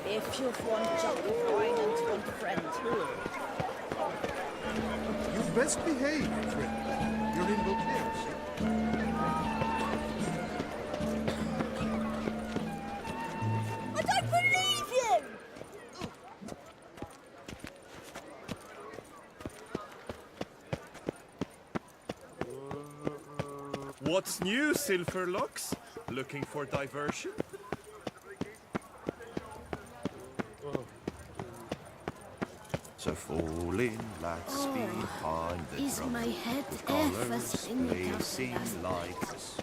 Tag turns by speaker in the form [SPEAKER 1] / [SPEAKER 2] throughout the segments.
[SPEAKER 1] If you've one job of wine and one friend.
[SPEAKER 2] You best behave, friend. You're in Longplay.
[SPEAKER 1] I don't believe you!
[SPEAKER 3] What's new, Silverlocks? Looking for diversion?
[SPEAKER 4] So fall in, lads, behind the
[SPEAKER 1] Is
[SPEAKER 4] drum.
[SPEAKER 1] my head
[SPEAKER 4] With
[SPEAKER 1] ever
[SPEAKER 4] colours
[SPEAKER 1] spinning
[SPEAKER 4] blazing
[SPEAKER 1] out?
[SPEAKER 4] lights.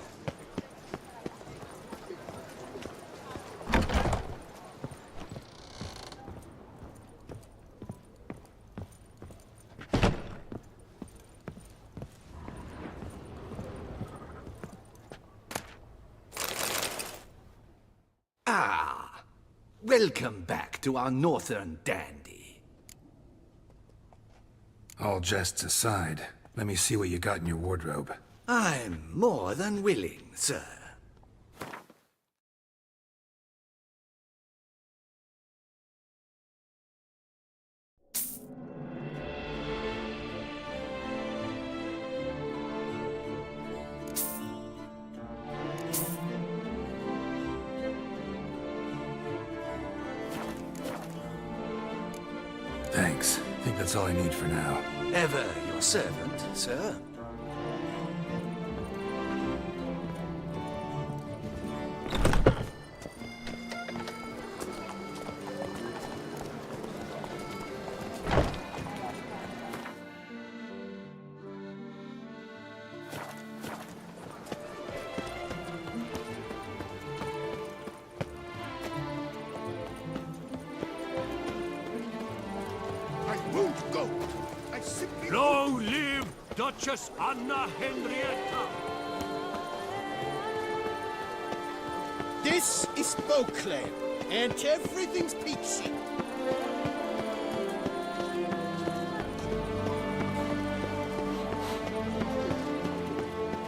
[SPEAKER 5] Ah, welcome back to our northern dandy.
[SPEAKER 6] All jests aside, let me see what you got in your wardrobe.
[SPEAKER 5] I'm more than willing, sir.
[SPEAKER 6] Thanks. I think that's all I need for now.
[SPEAKER 5] Ever your servant, sir.
[SPEAKER 2] I won't go. I simply...
[SPEAKER 3] Long live Duchess Anna Henrietta!
[SPEAKER 2] This is Longplay, and everything's peachy.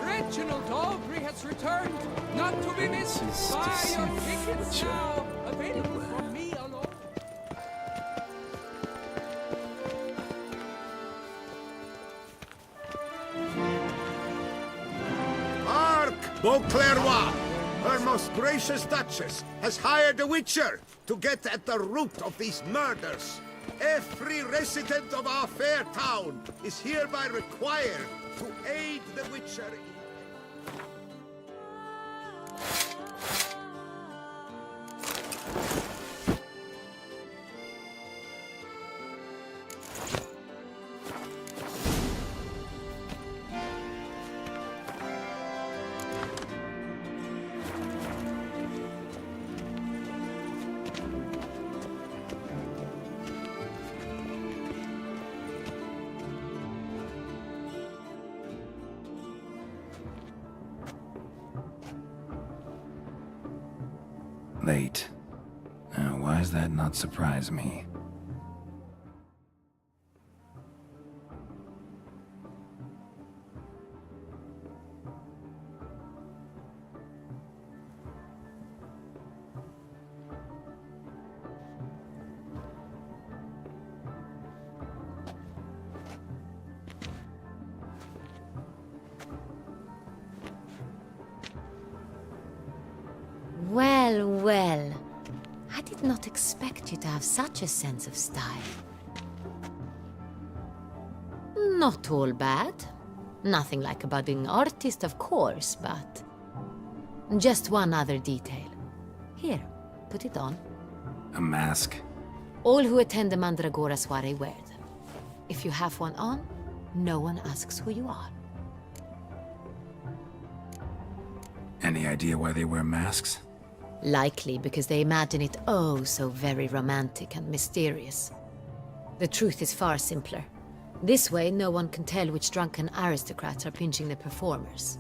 [SPEAKER 7] Reginald Aubrey has returned, not to be missed. Buy your tickets now, available from me alone.
[SPEAKER 2] Hark, Beauclerc! Her most gracious Duchess has hired a witcher to get at the root of these murders. Every resident of our fair town is hereby required to aid the witcher in...
[SPEAKER 6] Late. Now, why does that not surprise me?
[SPEAKER 8] Well, well. I did not expect you to have such a sense of style. Not all bad. Nothing like a budding artist, of course, but... just one other detail. Here, put it on.
[SPEAKER 6] A mask?
[SPEAKER 8] All who attend the Mandragora soiree wear them. If you have one on, no one asks who you are.
[SPEAKER 6] Any idea why they wear masks?
[SPEAKER 8] Likely because they imagine it oh so very romantic and mysterious. The truth is far simpler. This way, no one can tell which drunken aristocrats are pinching the performers.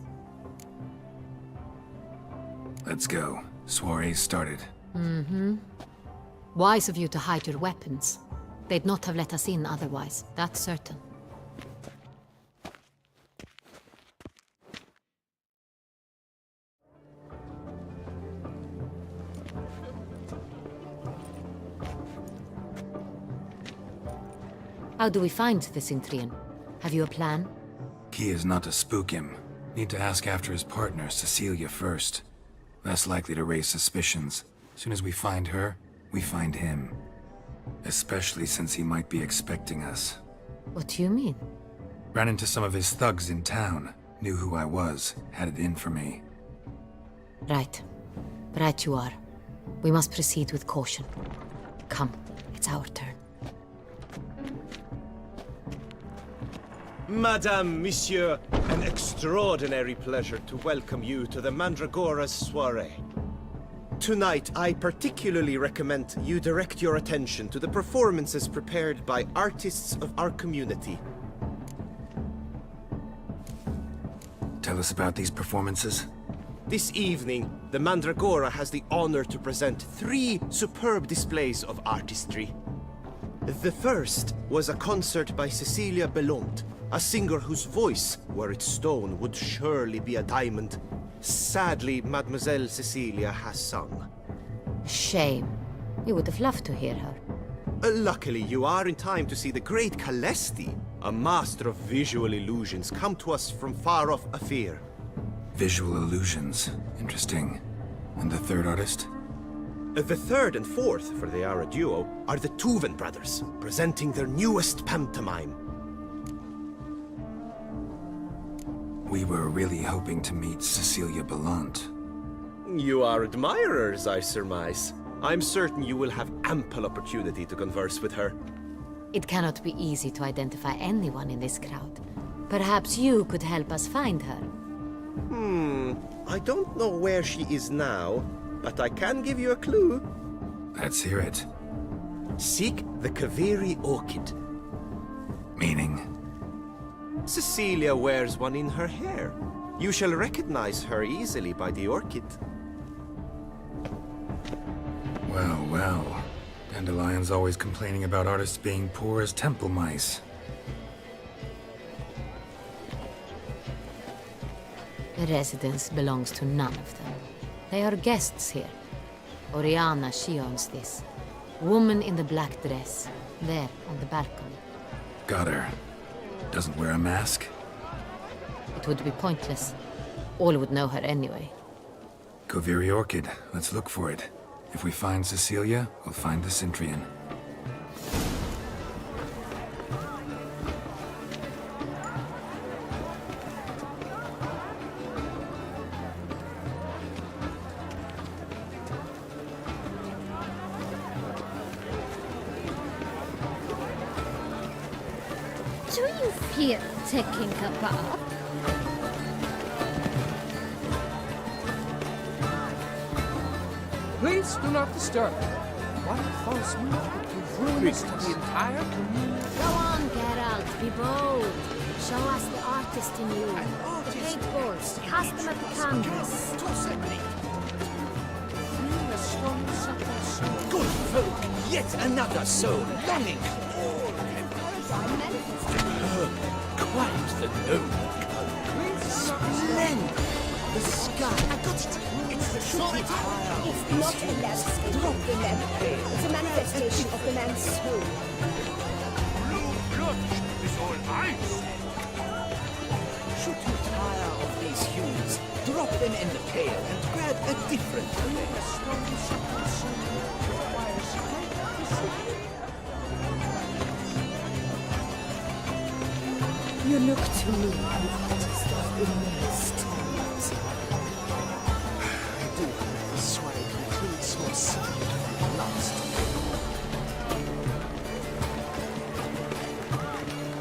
[SPEAKER 6] Let's go. Soiree's started.
[SPEAKER 8] Mm-hmm. Wise of you to hide your weapons. They'd not have let us in otherwise, that's certain. How do we find the Cintrian? Have you a plan?
[SPEAKER 6] Key is not to spook him. Need to ask after his partner, Cecilia, first. Less likely to raise suspicions. Soon as we find her, we find him. Especially since he might be expecting us.
[SPEAKER 8] What do you mean?
[SPEAKER 6] Ran into some of his thugs in town. Knew who I was. Had it in for me.
[SPEAKER 8] Right. Right you are. We must proceed with caution. Come, it's our turn.
[SPEAKER 9] Madame, Monsieur, an extraordinary pleasure to welcome you to the Mandragora's soiree. Tonight, I particularly recommend you direct your attention to the performances prepared by artists of our community.
[SPEAKER 6] Tell us about these performances.
[SPEAKER 9] This evening, the Mandragora has the honor to present 3 superb displays of artistry. The first was a concert by Cecilia Belont, a singer whose voice, were it stone, would surely be a diamond. Sadly, Mademoiselle Cecilia has sung.
[SPEAKER 8] Shame. We would have loved to hear her.
[SPEAKER 9] Luckily, you are in time to see the great Calesti, a master of visual illusions, come to us from far off Afir.
[SPEAKER 6] Visual illusions. Interesting. And the third artist?
[SPEAKER 9] The third and fourth, for they are a duo, are the Tuven brothers, presenting their newest pantomime.
[SPEAKER 6] We were really hoping to meet Cecilia Bellant.
[SPEAKER 9] You are admirers, I surmise. I'm certain you will have ample opportunity to converse with her.
[SPEAKER 8] It cannot be easy to identify anyone in this crowd. Perhaps you could help us find her.
[SPEAKER 9] I don't know where she is now, but I can give you a clue.
[SPEAKER 6] Let's hear it.
[SPEAKER 9] Seek the Kaveri orchid.
[SPEAKER 6] Meaning?
[SPEAKER 9] Cecilia wears one in her hair. You shall recognize her easily by the orchid.
[SPEAKER 6] Well, well. Dandelion's always complaining about artists being poor as temple mice.
[SPEAKER 8] The residence belongs to none of them. They are guests here. Oriana, she owns this. Woman in the black dress. There, on the balcony.
[SPEAKER 6] Got her. Doesn't wear a mask?
[SPEAKER 8] It would be pointless. All would know her anyway.
[SPEAKER 6] Kaveri Orchid. Let's look for it. If we find Cecilia, we'll find the Cintrian.
[SPEAKER 10] Do you feel taking a bath?
[SPEAKER 7] Please do not disturb. What false move would give ruin to the entire community?
[SPEAKER 10] Go on, Geralt, be bold. Show us the artist in you. The paintballs, cast them at the canvas.
[SPEAKER 5] Good folk, yet another soul longing. Quite the noble color. Splendid. The sky. I got it. It's the short tire.
[SPEAKER 1] It's not a landscape of the man. It's a manifestation of the man's soul.
[SPEAKER 3] Blue blood is all ice.
[SPEAKER 5] Should you tire of these hues, drop them in the pail and grab a different
[SPEAKER 1] You look to me, an artist of immense talent.
[SPEAKER 5] I do hope the soiree concludes more simply than last.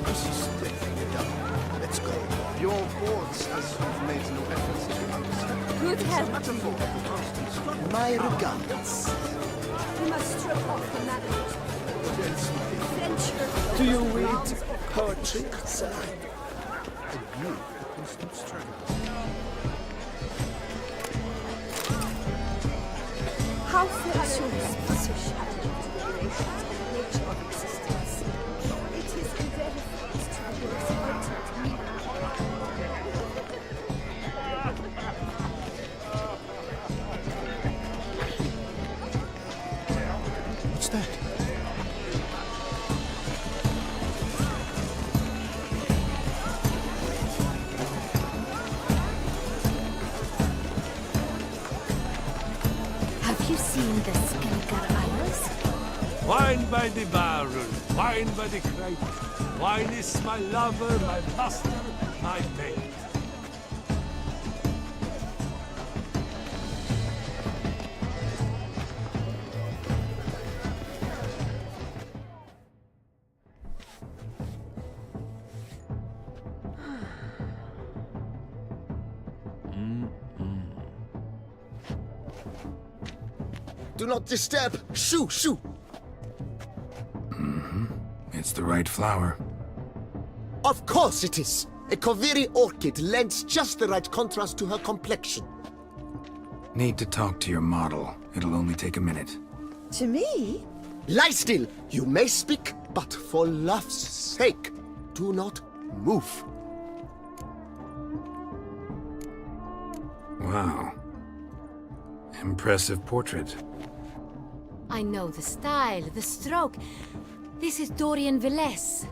[SPEAKER 4] This is definitely done. Let's go. Your boards as you've made no efforts to understand.
[SPEAKER 1] Good health.
[SPEAKER 4] Metaphor for constant struggle.
[SPEAKER 5] My regards.
[SPEAKER 1] We must strip off the mantle.
[SPEAKER 5] Do you read poetry, sir?
[SPEAKER 4] You, the constant struggle.
[SPEAKER 1] How fits your position to the relations and nature of existence? It is a very fast to be exploited.
[SPEAKER 4] What's that?
[SPEAKER 10] Have you seen the Skelliger Isles?
[SPEAKER 3] Wine by the barrel, wine by the crate. Wine is my lover, my master, my mate.
[SPEAKER 4] Do not disturb! Shoo! Shoo!
[SPEAKER 6] It's the right flower.
[SPEAKER 4] Of course it is! A Koviri orchid lends just the right contrast to her complexion.
[SPEAKER 6] Need to talk to your model. It'll only take a minute.
[SPEAKER 1] To me?
[SPEAKER 4] Lie still! You may speak, but for love's sake, do not move.
[SPEAKER 6] Wow. Impressive portrait.
[SPEAKER 8] I know the style, the stroke. This is Dorian Velez.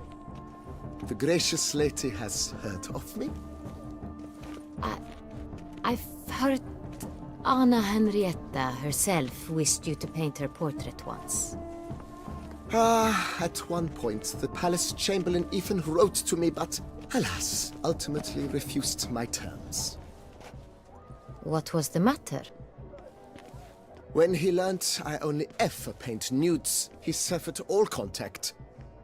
[SPEAKER 4] The gracious lady has heard of me?
[SPEAKER 8] I've heard Anna Henrietta herself wished you to paint her portrait once.
[SPEAKER 4] At one point, the palace chamberlain even wrote to me, but alas, ultimately refused my terms.
[SPEAKER 8] What was the matter?
[SPEAKER 4] When he learnt I only ever paint nudes, he severed all contact.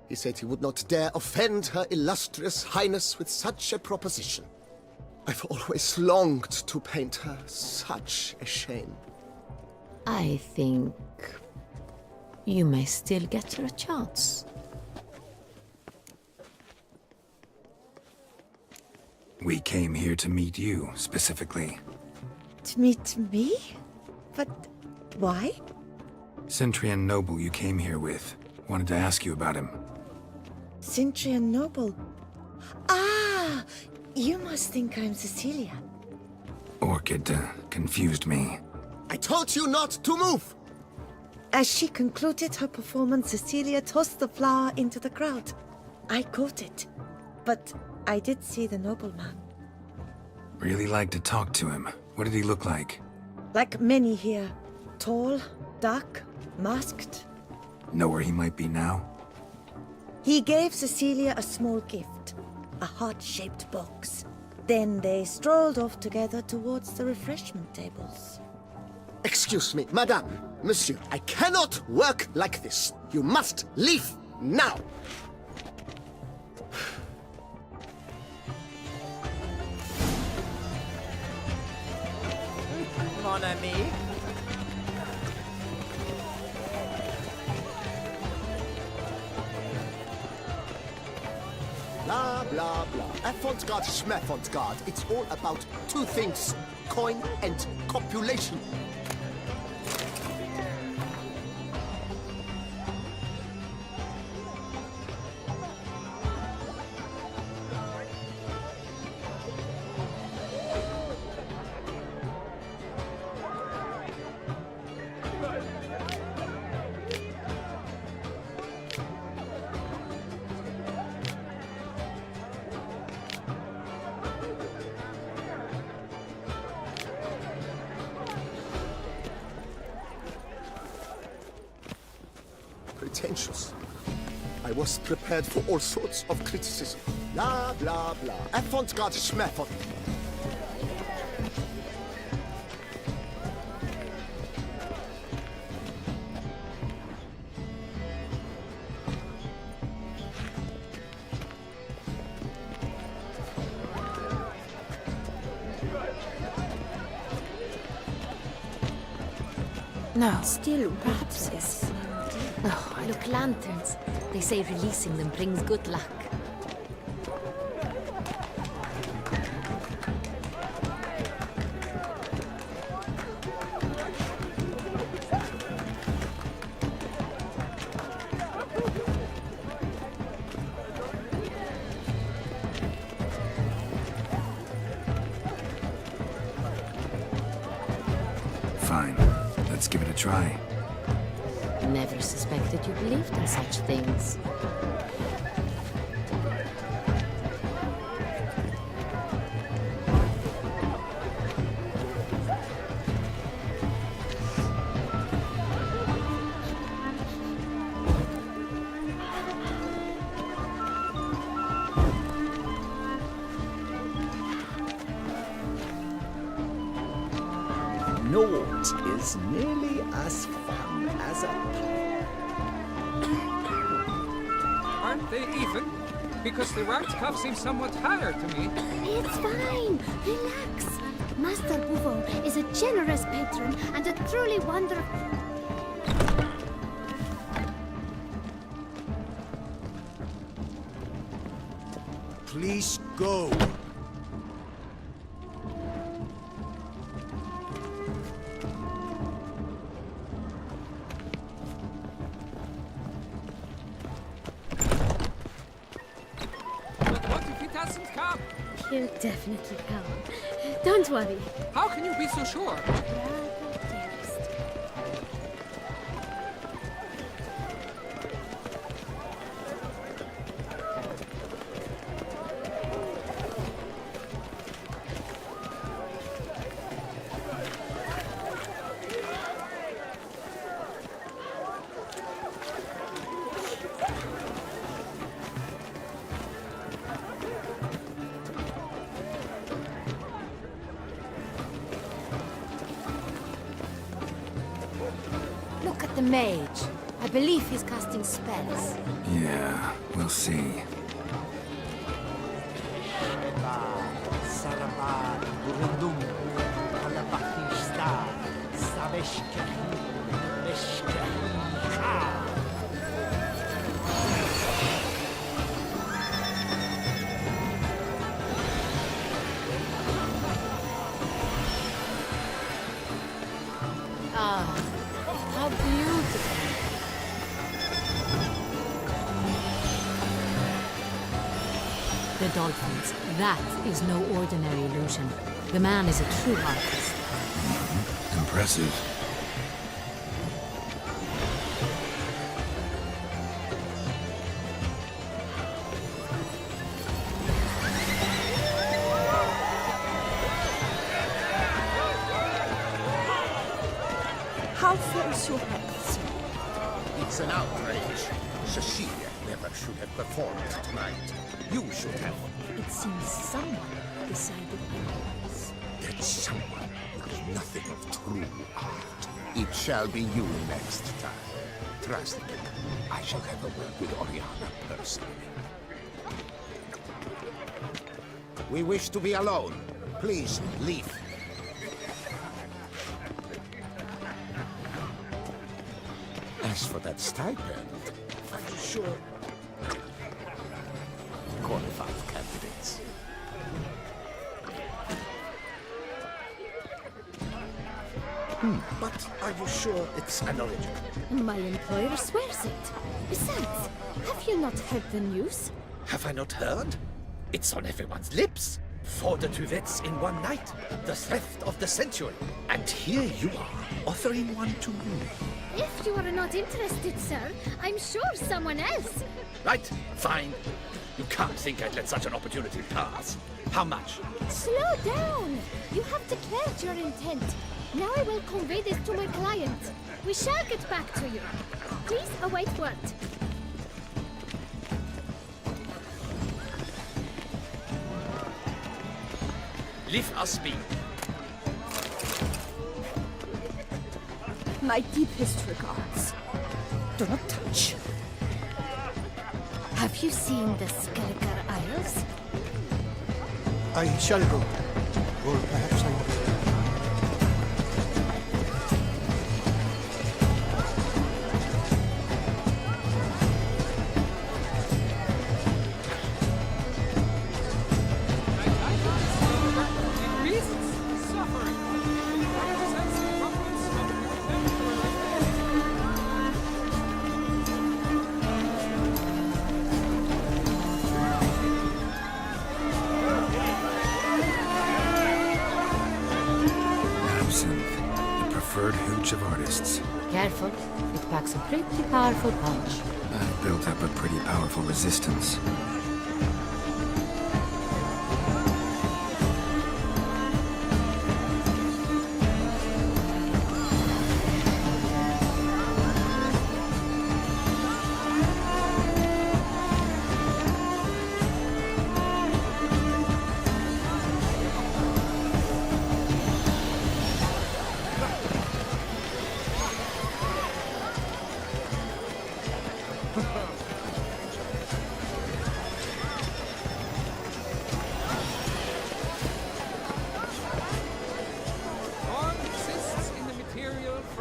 [SPEAKER 4] He said he would not dare offend her illustrious highness with such a proposition. I've always longed to paint her. Such a shame.
[SPEAKER 8] I think you may still get her a chance.
[SPEAKER 6] We came here to meet you, specifically.
[SPEAKER 1] To meet me? But why?
[SPEAKER 6] Centrian noble you came here with. Wanted to ask you about him.
[SPEAKER 1] Centrian noble. Ah! You must think I'm Cecilia.
[SPEAKER 6] Orchid confused me.
[SPEAKER 4] I told you not to move!
[SPEAKER 1] As she concluded her performance, Cecilia tossed the flower into the crowd. I caught it. But I did see the nobleman.
[SPEAKER 6] Really like to talk to him. What did he look like?
[SPEAKER 1] Like many here. Tall, dark, masked.
[SPEAKER 6] Know where he might be now?
[SPEAKER 1] He gave Cecilia a small gift, a heart-shaped box. Then they strolled off together towards the refreshment tables.
[SPEAKER 4] Excuse me, madame, monsieur, I cannot work like this. You must leave now.
[SPEAKER 11] Mon ami.
[SPEAKER 4] Blah, blah, blah. Avant-garde, schmavant-garde. It's all about two things. Coin and copulation. Pretentious. I was prepared for all sorts of criticism. Blah, blah, blah. Avant-garde, schmavant.
[SPEAKER 8] No.
[SPEAKER 1] Still, perhaps yes.
[SPEAKER 8] Oh, look, lanterns. They say releasing them brings good luck.
[SPEAKER 6] Fine. Let's give it a try.
[SPEAKER 8] Never suspected you believed in such things.
[SPEAKER 5] It's nearly as fun as a
[SPEAKER 7] Aren't they even? Because the right cuff seems somewhat higher to me.
[SPEAKER 10] It's fine. Relax. Master Bouveau is a generous patron and a truly wonderful...
[SPEAKER 2] Please go.
[SPEAKER 7] But what if he doesn't come?
[SPEAKER 10] He'll definitely come. Don't worry.
[SPEAKER 7] How can you be so sure?
[SPEAKER 10] Brother dearest.
[SPEAKER 8] Look at the mage. I believe he's casting spells.
[SPEAKER 6] Yeah, we'll see.
[SPEAKER 8] Ah, how beautiful. The dolphins. That is no ordinary illusion. The man is a true artist.
[SPEAKER 6] Impressive.
[SPEAKER 1] How fares your health, sir?
[SPEAKER 2] It's an outrage. Cecilia never should have performed tonight. You should have.
[SPEAKER 1] It seems someone decided otherwise.
[SPEAKER 2] That someone knows nothing of true art. It shall be you next time. Trust me. I shall have a word with Oriana personally. We wish to be alone. Please, leave. As for that stipend, are you sure? Qualified candidates. But are you sure it's an original?
[SPEAKER 10] My employer swears it. Besides, have you not heard the news?
[SPEAKER 5] Have I not heard? It's on everyone's lips. 4 de Tuvets in one night. The theft of the century. And here you are, offering one to me.
[SPEAKER 10] If you are not interested, sir, I'm sure someone else.
[SPEAKER 5] Right, fine. You can't think I'd let such an opportunity pass. How much?
[SPEAKER 10] Slow down. You have declared your intent. Now I will convey this to my client. We shall get back to you. Please await word.
[SPEAKER 5] Leave us be.
[SPEAKER 1] My deepest regards. Do not touch.
[SPEAKER 10] Have you seen the Skelliger Isles?
[SPEAKER 4] I shall go. Or perhaps I will.
[SPEAKER 7] It beasts suffering. Represents the province of
[SPEAKER 6] Absinthe, the preferred hooch of artists.
[SPEAKER 8] Careful, it packs a pretty powerful punch.
[SPEAKER 6] I've built up a pretty powerful resistance.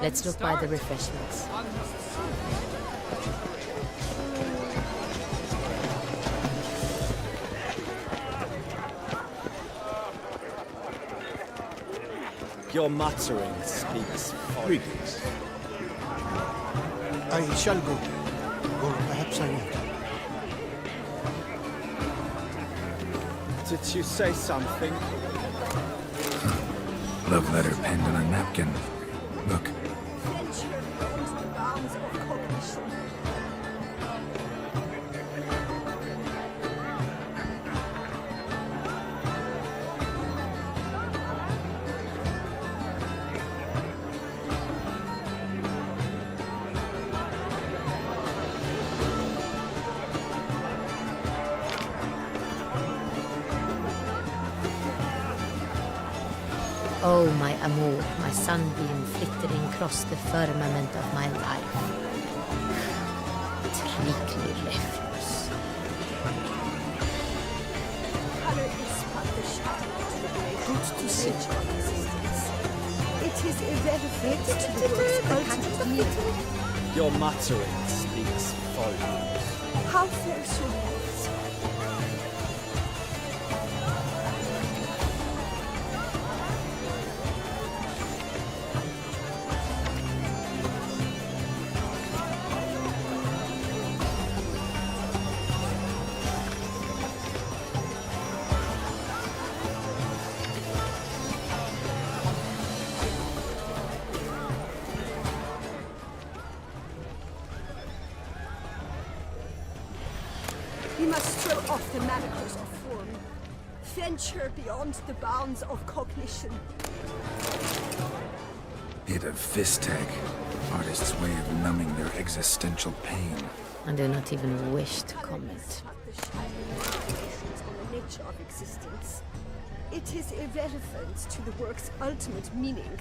[SPEAKER 8] Let's look by the refreshments.
[SPEAKER 9] Your muttering speaks folly.
[SPEAKER 2] Greetings.
[SPEAKER 11] I shall go. Or perhaps I won't.
[SPEAKER 9] Did you say something?
[SPEAKER 6] Love letter penned on a napkin. Look,
[SPEAKER 1] Venture beyond the bounds of cognition.
[SPEAKER 8] Oh, my amour, my sunbeam flittering across the firmament of my life. Treacly refuse.
[SPEAKER 1] Color is but the shadow to the great to see existence. It is irrelevant to the world's ultimate meaning.
[SPEAKER 9] Your muttering speaks folly.
[SPEAKER 1] How fares your health? We must throw off the manacles of form. Venture beyond the bounds of cognition.
[SPEAKER 6] bit of fist-tag. Artist's way of numbing their existential pain.
[SPEAKER 8] I do not even wish to comment.
[SPEAKER 1] The shadow on the nature of existence. It is irrelevant to the work's ultimate meaning.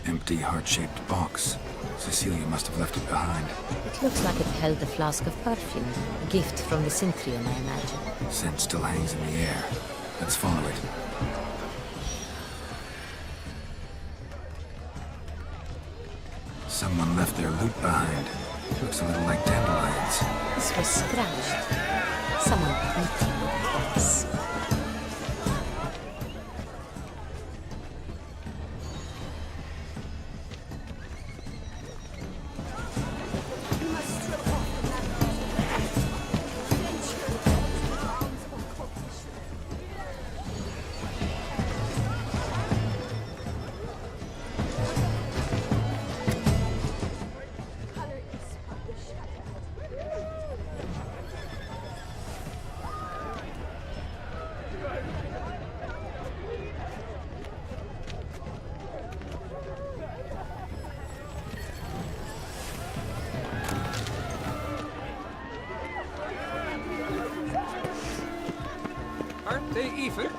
[SPEAKER 6] Empty heart-shaped box. Cecilia must have left it behind.
[SPEAKER 8] It looks like it held a flask of perfume. A gift from the Synthrium, I imagine.
[SPEAKER 6] Scent still hangs in the air. Let's follow it. Someone left their loot behind. Looks a little like dandelions.
[SPEAKER 8] This was scratched. Someone eating the box.
[SPEAKER 1] We must throw off the manacles. Venture beyond the bounds of cognition. Color is but the shadow.
[SPEAKER 7] Aren't they even?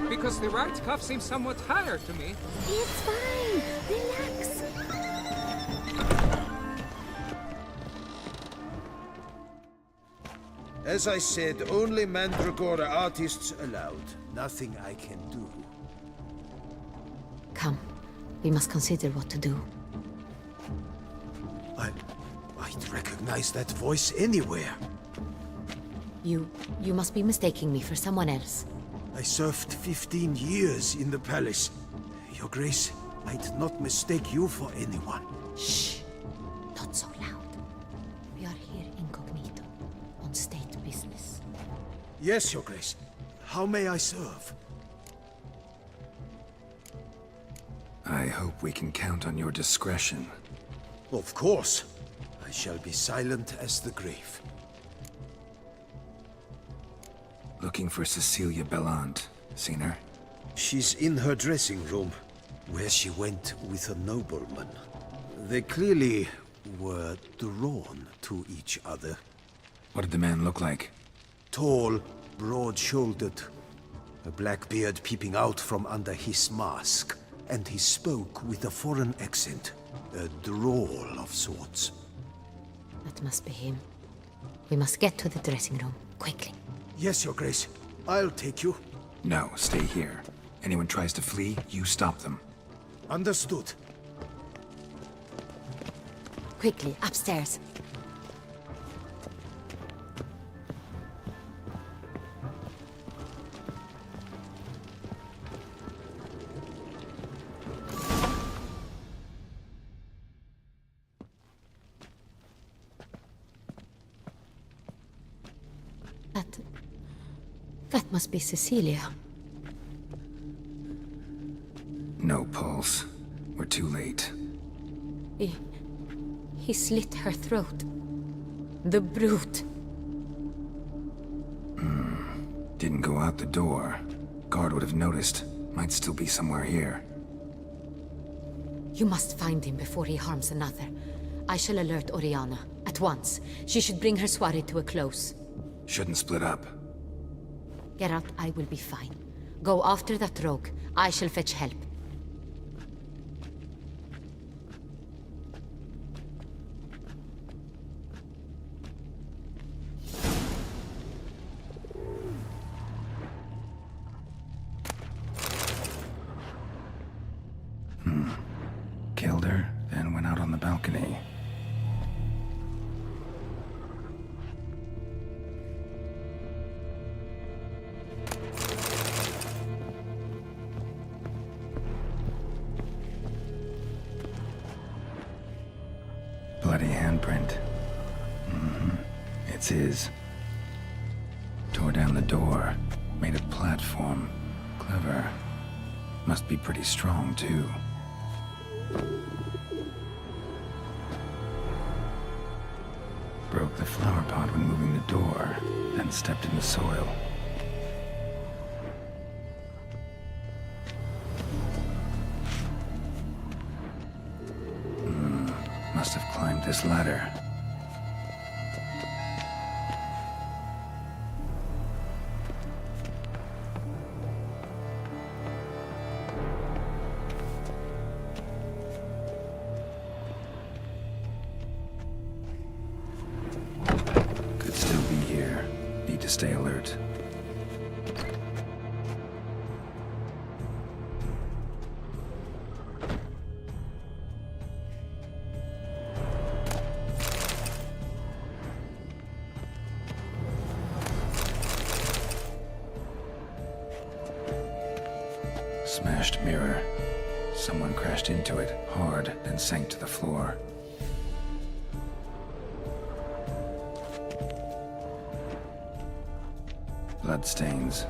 [SPEAKER 7] Because the right cuff seems somewhat higher to me.
[SPEAKER 10] It's fine. Relax.
[SPEAKER 2] As I said, only Mandragora artists allowed. Nothing I can do.
[SPEAKER 8] Come. We must consider what to do.
[SPEAKER 2] I'd recognize that voice anywhere.
[SPEAKER 8] You must be mistaking me for someone else.
[SPEAKER 2] I served 15 years in the palace. Your Grace, I'd not mistake you for anyone.
[SPEAKER 8] Shh. Not so loud. We are here incognito, on state business.
[SPEAKER 2] Yes, Your Grace. How may I serve?
[SPEAKER 6] I hope we can count on your discretion.
[SPEAKER 2] Of course. I shall be silent as the grave.
[SPEAKER 6] Looking for Cecilia Bellant. Seen her?
[SPEAKER 2] She's in her dressing room, where she went with a nobleman. They clearly were drawn to each other.
[SPEAKER 6] What did the man look like?
[SPEAKER 2] Tall, broad-shouldered, a black beard peeping out from under his mask, and he spoke with a foreign accent, a drawl of sorts.
[SPEAKER 8] That must be him. We must get to the dressing room, quickly.
[SPEAKER 2] Yes, Your Grace. I'll take you.
[SPEAKER 6] No, stay here. Anyone tries to flee, you stop them.
[SPEAKER 2] Understood.
[SPEAKER 8] Quickly, upstairs. That must be Cecilia.
[SPEAKER 6] No pulse. We're too late.
[SPEAKER 8] He slit her throat. The brute.
[SPEAKER 6] Didn't go out the door. Guard would have noticed. Might still be somewhere here.
[SPEAKER 8] You must find him before he harms another. I shall alert Oriana. At once. She should bring her soirée to a close.
[SPEAKER 6] Shouldn't split up.
[SPEAKER 8] Geralt, I will be fine. Go after that rogue. I shall fetch help.
[SPEAKER 6] Killed her, then went out on the balcony. Bloody handprint. It's his. Tore down the door. Made a platform. Clever. Must be pretty strong, too. Broke the flower pot when moving the door, then stepped in the soil. Must have climbed this ladder. Could still be here. Need to stay alert. Smashed mirror. Someone crashed into it, hard, then sank to the floor. Bloodstains.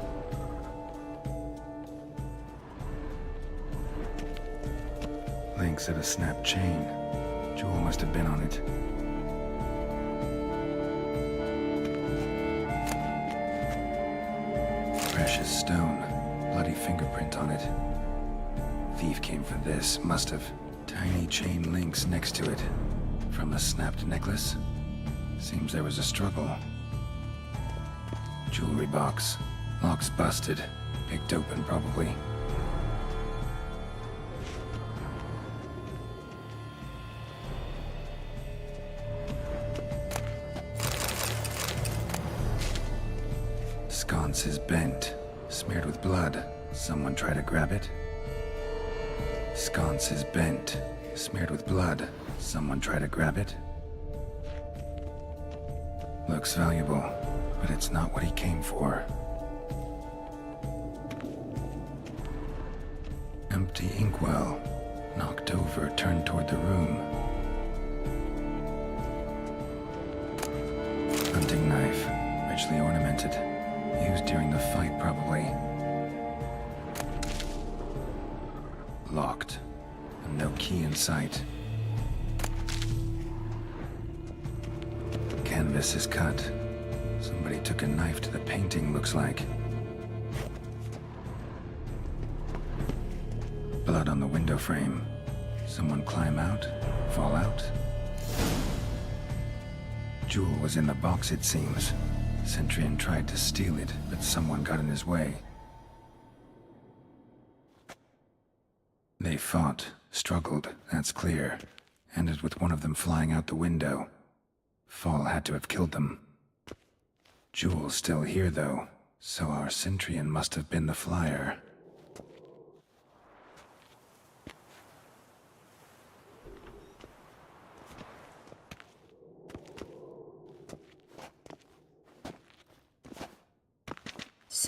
[SPEAKER 6] Links of a snapped chain. Jewel must have been on it. Precious stone. Bloody fingerprint on it. Thief came for this, must have. Tiny chain links next to it. From the snapped necklace. Seems there was a struggle. Jewelry box. Lock's busted. Picked open, probably. Sconce is bent. Smeared with blood. Someone try to grab it? Sconce is bent. Smeared with blood. Someone try to grab it? Looks valuable, but it's not what he came for. Empty inkwell. Knocked over, turned toward the room. Hunting knife. Richly ornamented. Used during the fight, probably. Locked. And no key in sight. Canvas is cut. Somebody took a knife to the painting, looks like. Blood on the window frame. Someone climb out? Fall out? Jewel was in the box, it seems. Centurion tried to steal it, but someone got in his way. They fought, struggled, that's clear. Ended with one of them flying out the window. Fall had to have killed them. Jewel's still here, though, so our Centurion must have been the flyer.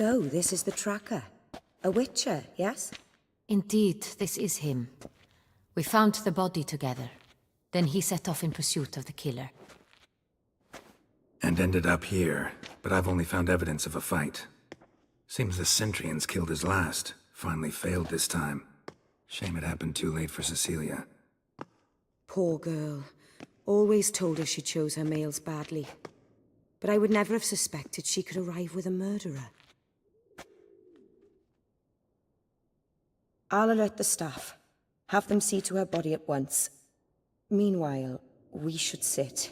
[SPEAKER 12] So, this is the tracker. A witcher, yes?
[SPEAKER 8] Indeed, this is him. We found the body together. Then he set off in pursuit of the killer.
[SPEAKER 6] And ended up here, but I've only found evidence of a fight. Seems the Centrians killed his last. Finally failed this time. Shame it happened too late for Cecilia.
[SPEAKER 12] Poor girl. Always told her she chose her males badly. But I would never have suspected she could arrive with a murderer. I'll alert the staff. Have them see to her body at once. Meanwhile, we should sit.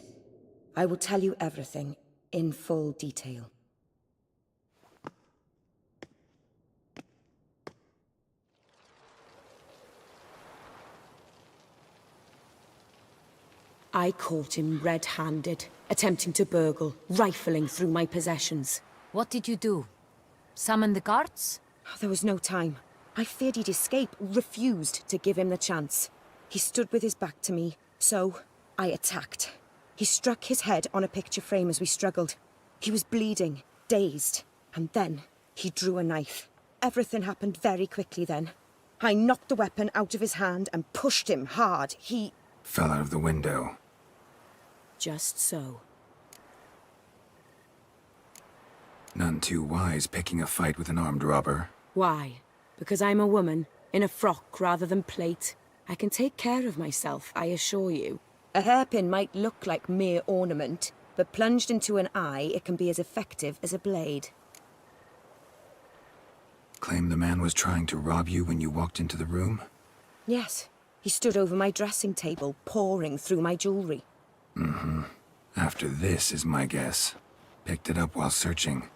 [SPEAKER 12] I will tell you everything, in full detail. I caught him red-handed, attempting to burgle, rifling through my possessions.
[SPEAKER 8] What did you do? Summon the guards?
[SPEAKER 12] There was no time. I feared he'd escape, refused to give him the chance. He stood with his back to me, so I attacked. He struck his head on a picture frame as we struggled. He was bleeding, dazed, and then he drew a knife. Everything happened very quickly then. I knocked the weapon out of his hand and pushed him hard. He
[SPEAKER 6] fell out of the window.
[SPEAKER 12] Just so.
[SPEAKER 6] None too wise picking a fight with an armed robber.
[SPEAKER 12] Why? Because I'm a woman, in a frock rather than plate. I can take care of myself, I assure you. A hairpin might look like mere ornament, but plunged into an eye, it can be as effective as a blade.
[SPEAKER 6] Claim the man was trying to rob you when you walked into the room?
[SPEAKER 12] Yes. He stood over my dressing table, pouring through my jewelry.
[SPEAKER 6] Mm-hmm. After this is my guess. Picked it up while searching.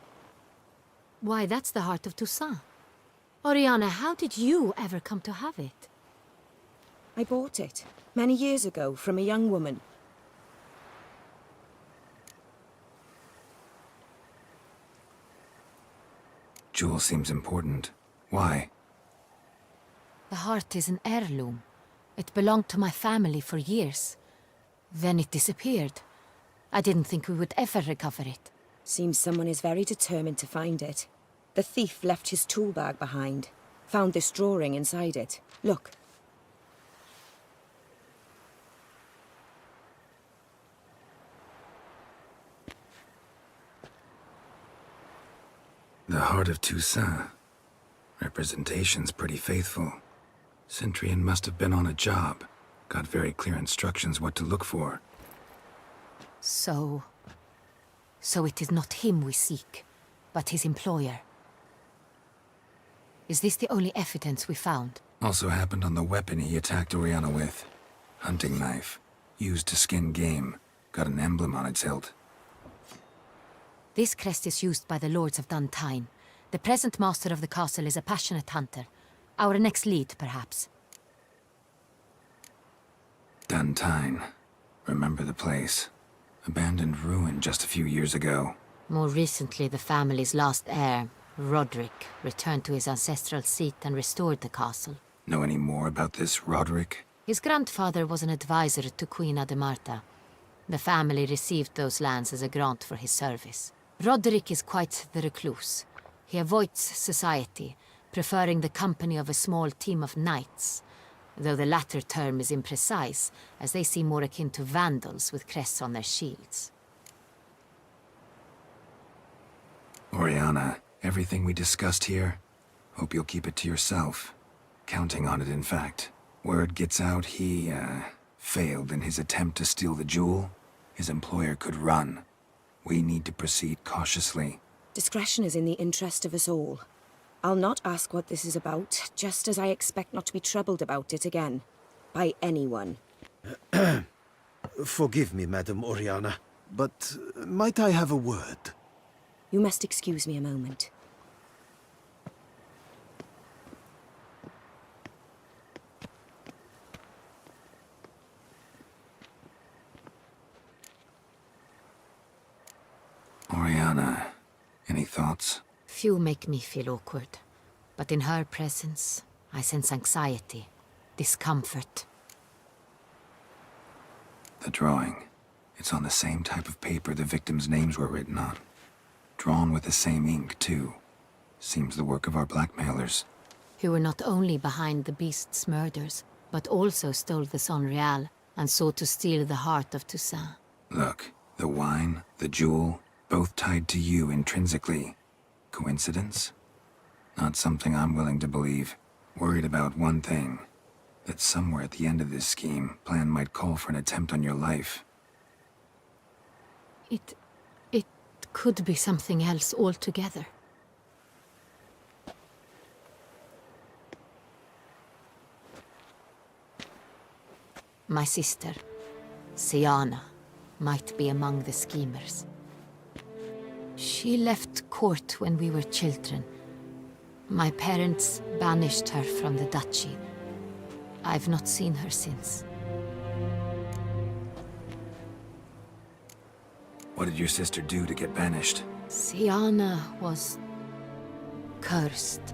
[SPEAKER 8] Why, that's the heart of Toussaint. Oriana, how did you ever come to have it?
[SPEAKER 12] I bought it, many years ago, from a young woman.
[SPEAKER 6] Jewel seems important. Why?
[SPEAKER 8] The heart is an heirloom. It belonged to my family for years. Then it disappeared. I didn't think we would ever recover it.
[SPEAKER 12] Seems someone is very determined to find it. The thief left his tool bag behind. Found this drawing inside it. Look.
[SPEAKER 6] The heart of Toussaint. Representation's pretty faithful. Centurion must have been on a job. Got very clear instructions what to look for.
[SPEAKER 8] So it is not him we seek, but his employer. Is this the only evidence we found?
[SPEAKER 6] Also happened on the weapon he attacked Oriana with. Hunting knife. Used to skin game. Got an emblem on its hilt.
[SPEAKER 8] This crest is used by the Lords of Duntine. The present master of the castle is a passionate hunter. Our next lead, perhaps.
[SPEAKER 6] Duntine. Remember the place. Abandoned ruin just a few years ago.
[SPEAKER 8] More recently, the family's last heir, Roderick, returned to his ancestral seat and restored the castle.
[SPEAKER 6] Know any more about this Roderick?
[SPEAKER 8] His grandfather was an advisor to Queen Ademarta. The family received those lands as a grant for his service. Roderick is quite the recluse. He avoids society, preferring the company of a small team of knights, though the latter term is imprecise, as they seem more akin to vandals with crests on their shields.
[SPEAKER 6] Oriana, everything we discussed here, hope you'll keep it to yourself. Counting on it, in fact. Word gets out he, failed in his attempt to steal the jewel. His employer could run. We need to proceed cautiously.
[SPEAKER 12] Discretion is in the interest of us all. I'll not ask what this is about, just as I expect not to be troubled about it again. By anyone.
[SPEAKER 11] Forgive me, Madam Oriana, but might I have a word?
[SPEAKER 12] You must excuse me a moment.
[SPEAKER 6] Oriana, any thoughts?
[SPEAKER 8] Few make me feel awkward, but in her presence, I sense anxiety, discomfort.
[SPEAKER 6] The drawing. It's on the same type of paper the victims' names were written on. Drawn with the same ink, too. Seems the work of our blackmailers.
[SPEAKER 8] Who were not only behind the beast's murders, but also stole the Son Real and sought to steal the heart of Toussaint.
[SPEAKER 6] Look, the wine, the jewel, both tied to you intrinsically. Coincidence? Not something I'm willing to believe. Worried about one thing. That somewhere at the end of this scheme, plan might call for an attempt on your life.
[SPEAKER 8] It could be something else altogether. My sister, Siana, might be among the schemers. She left court when we were children. My parents banished her from the duchy. I've not seen her since.
[SPEAKER 6] What did your sister do to get banished?
[SPEAKER 8] Siana was cursed.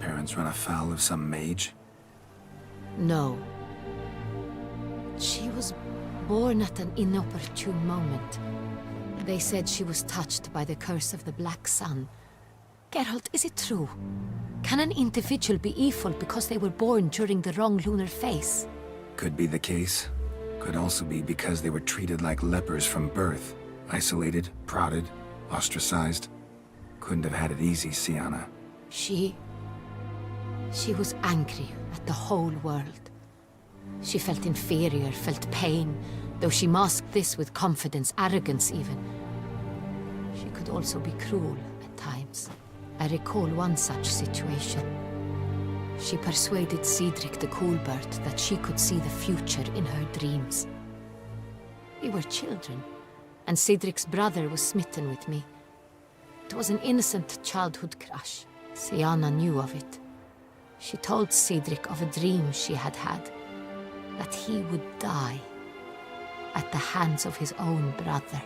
[SPEAKER 6] Parents run afoul of some mage?
[SPEAKER 8] No. She was born at an inopportune moment. They said she was touched by the curse of the Black Sun. Geralt, is it true? Can an individual be evil because they were born during the wrong lunar phase?
[SPEAKER 6] Could be the case. Could also be because they were treated like lepers from birth. Isolated, prodded, ostracized. Couldn't have had it easy, Siana.
[SPEAKER 8] She was angry at the whole world. She felt inferior, felt pain, though she masked this with confidence, arrogance even. She could also be cruel at times. I recall one such situation. She persuaded Cedric the Coolbird that she could see the future in her dreams. We were children, and Cedric's brother was smitten with me. It was an innocent childhood crush. Siana knew of it. She told Cedric of a dream she had had, that he would die at the hands of his own brother.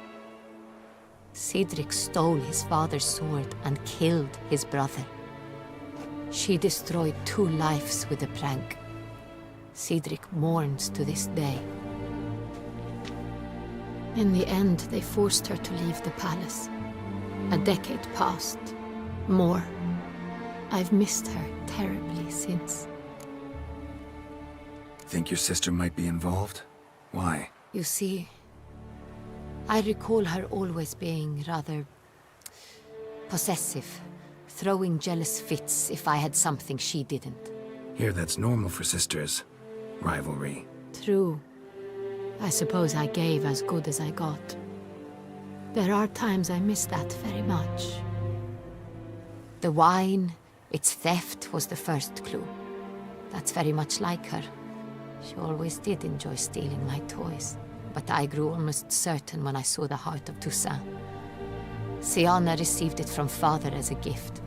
[SPEAKER 8] Cedric stole his father's sword and killed his brother. She destroyed 2 lives with a prank. Cedric mourns to this day. In the end, they forced her to leave the palace. A decade passed. More. I've missed her terribly since.
[SPEAKER 6] Think your sister might be involved? Why?
[SPEAKER 8] You see, I recall her always being rather possessive, throwing jealous fits if I had something she didn't.
[SPEAKER 6] Here, that's normal for sisters. Rivalry.
[SPEAKER 8] True. I suppose I gave as good as I got. There are times I miss that very much. The wine, its theft, was the first clue. That's very much like her. She always did enjoy stealing my toys, but I grew almost certain when I saw the heart of Toussaint. Siana received it from father as a gift,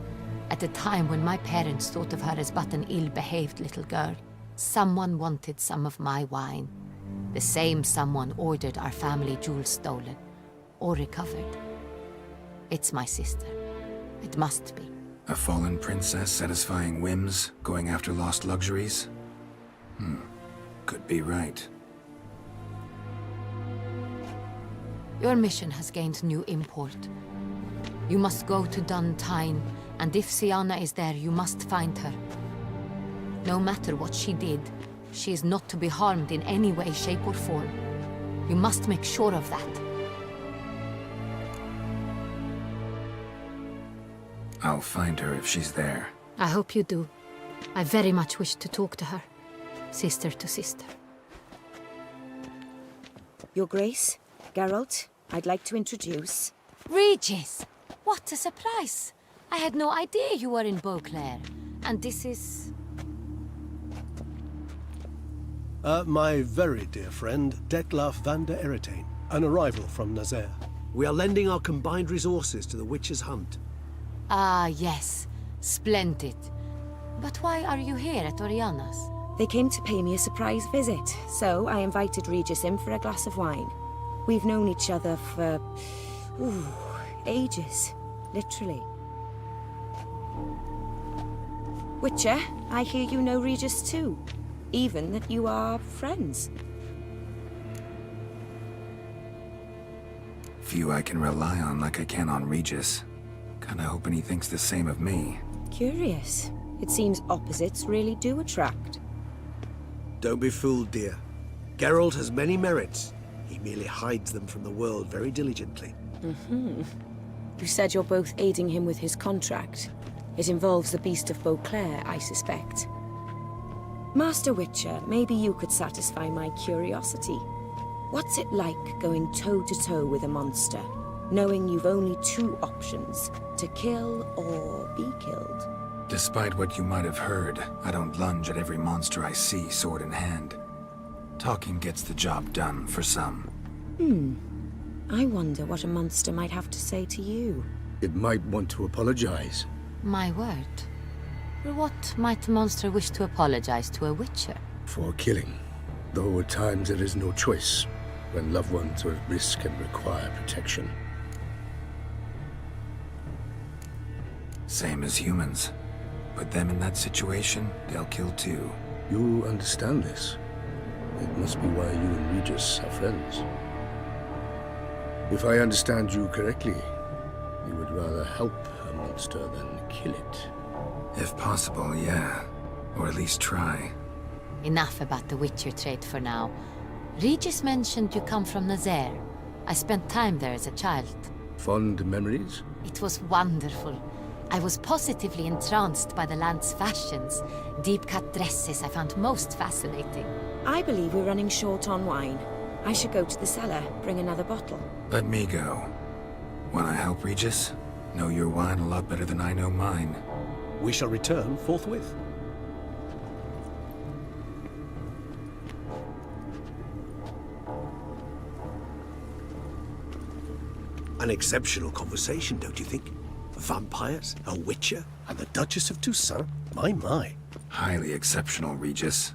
[SPEAKER 8] at a time when my parents thought of her as but an ill-behaved little girl. Someone wanted some of my wine. The same someone ordered our family jewels stolen, or recovered. It's my sister. It must be.
[SPEAKER 6] A fallen princess satisfying whims, going after lost luxuries? Could be right.
[SPEAKER 8] Your mission has gained new import. You must go to Dun Tine, and if Siana is there, you must find her. No matter what she did, she is not to be harmed in any way, shape, or form. You must make sure of that.
[SPEAKER 6] I'll find her if she's there.
[SPEAKER 8] I hope you do. I very much wish to talk to her. Sister to sister.
[SPEAKER 12] Your Grace, Geralt, I'd like to introduce...
[SPEAKER 8] Regis! What a surprise! I had no idea you were in Beauclair. And this is...
[SPEAKER 11] My very dear friend, Detlaf van der Eretain, an arrival from Nazaire.
[SPEAKER 13] We are lending our combined resources to the Witch's Hunt.
[SPEAKER 8] Ah, yes. Splendid. But why are you here at Oriana's?
[SPEAKER 12] They came to pay me a surprise visit, so I invited Regis in for a glass of wine. We've known each other for... ages. Literally. Witcher, I hear you know Regis too. Even that you are friends.
[SPEAKER 6] Few I can rely on like I can on Regis. Kinda hoping he thinks the same of me.
[SPEAKER 12] Curious. It seems opposites really do attract.
[SPEAKER 13] Don't be fooled, dear. Geralt has many merits. He merely hides them from the world very diligently.
[SPEAKER 12] You said you're both aiding him with his contract. It involves the Beast of Beauclair, I suspect. Master Witcher, maybe you could satisfy my curiosity. What's it like going toe-to-toe with a monster, knowing you've only two options, to kill or be killed?
[SPEAKER 6] Despite what you might have heard, I don't lunge at every monster I see sword in hand. Talking gets the job done for some.
[SPEAKER 12] I wonder what a monster might have to say to you.
[SPEAKER 14] It might want to apologize.
[SPEAKER 8] My word. For what might a monster wish to apologize to a witcher?
[SPEAKER 14] For killing. Though at times there is no choice, when loved ones are at risk and require protection.
[SPEAKER 6] Same as humans. Put them in that situation, they'll kill too.
[SPEAKER 14] You understand this. It must be why you and Regis are friends. If I understand you correctly, you would rather help a monster than kill it.
[SPEAKER 6] If possible, yeah. Or at least try.
[SPEAKER 8] Enough about the Witcher trait for now. Regis mentioned you come from Nazaire. I spent time there as a child.
[SPEAKER 14] Fond memories?
[SPEAKER 8] It was wonderful. I was positively entranced by the land's fashions. Deep-cut dresses I found most fascinating.
[SPEAKER 12] I believe we're running short on wine. I should go to the cellar, bring another bottle.
[SPEAKER 6] Let me go. Wanna help, Regis? Know your wine a lot better than I know mine.
[SPEAKER 11] We shall return forthwith.
[SPEAKER 13] An exceptional conversation, don't you think? Vampires, a witcher,
[SPEAKER 11] And the Duchess of Toussaint? My.
[SPEAKER 6] Highly exceptional, Regis.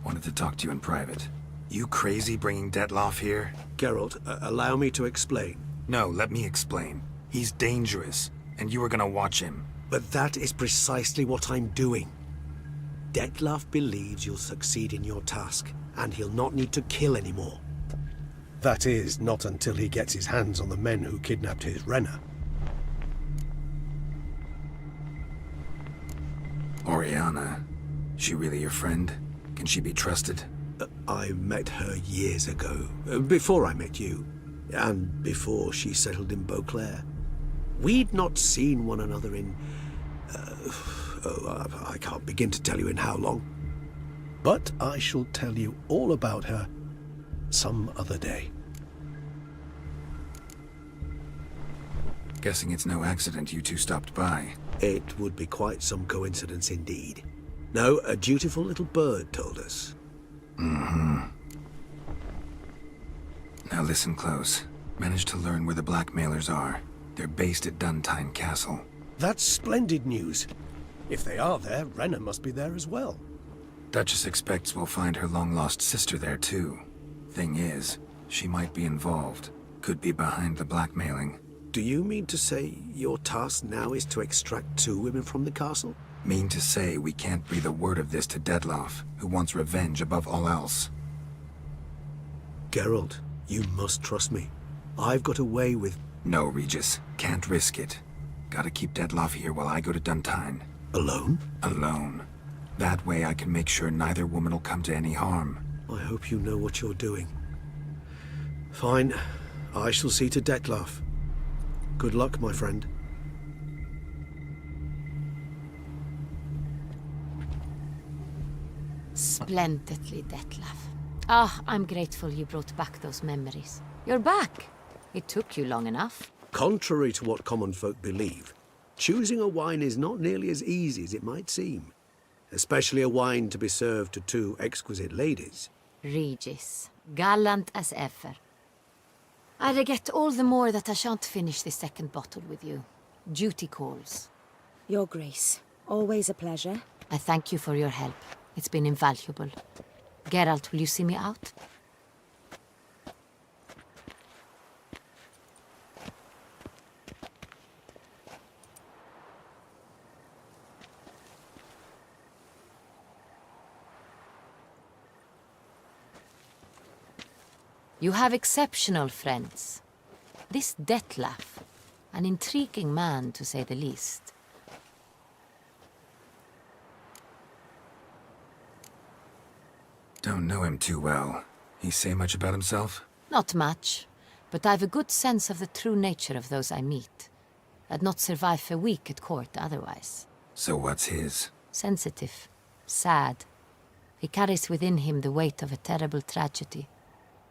[SPEAKER 6] Wanted to talk to you in private. You crazy bringing Detloff here?
[SPEAKER 13] Geralt, allow me to explain.
[SPEAKER 6] No, let me explain. He's dangerous, and you were gonna watch him.
[SPEAKER 13] But that is precisely what I'm doing. Detloff believes you'll succeed in your task, and he'll not need to kill anymore.
[SPEAKER 11] That is, not until he gets his hands on the men who kidnapped his Renna.
[SPEAKER 6] Oriana. She really your friend? Can she be trusted?
[SPEAKER 13] I met her years ago, before I met you, and before she settled in Beauclair. We'd not seen one another in... I can't begin to tell you in how long.
[SPEAKER 11] But I shall tell you all about her some other day.
[SPEAKER 6] Guessing it's no accident you two stopped by.
[SPEAKER 13] It would be quite some coincidence indeed. No, a dutiful little bird told us.
[SPEAKER 6] Now listen close. Managed to learn where the blackmailers are. They're based at Duntine Castle.
[SPEAKER 11] That's splendid news. If they are there, Renna must be there as well.
[SPEAKER 6] Duchess expects we'll find her long-lost sister there too. Thing is, she might be involved. Could be behind the blackmailing.
[SPEAKER 13] Do you mean to say your task now is to extract 2 women from the castle?
[SPEAKER 6] Mean to say we can't breathe a word of this to Detloff, who wants revenge above all else.
[SPEAKER 13] Geralt, you must trust me. I've got a way with...
[SPEAKER 6] No, Regis. Can't risk it. Gotta keep Detloff here while I go to Duntine.
[SPEAKER 13] Alone?
[SPEAKER 6] Alone. That way I can make sure neither woman will come to any harm.
[SPEAKER 13] I hope you know what you're doing. Fine. I shall see to Detloff. Good luck, my friend.
[SPEAKER 8] Splendidly, Detlaff. Ah, I'm grateful you brought back those memories. You're back. It took you long enough.
[SPEAKER 13] Contrary to what common folk believe, choosing a wine is not nearly as easy as it might seem. Especially a wine to be served to 2 exquisite ladies.
[SPEAKER 8] Regis, gallant as ever. I regret all the more that I shan't finish the second bottle with you. Duty calls.
[SPEAKER 12] Your Grace, always a pleasure.
[SPEAKER 8] I thank you for your help. It's been invaluable. Geralt, will you see me out? You have exceptional friends. This Detlaff, An intriguing man, to say the least.
[SPEAKER 6] Don't know him too well. He say much about himself?
[SPEAKER 8] Not much, but I've a good sense of the true nature of those I meet. I'd not survive a week at court otherwise.
[SPEAKER 6] So what's his?
[SPEAKER 8] Sensitive. Sad. He carries within him the weight of a terrible tragedy.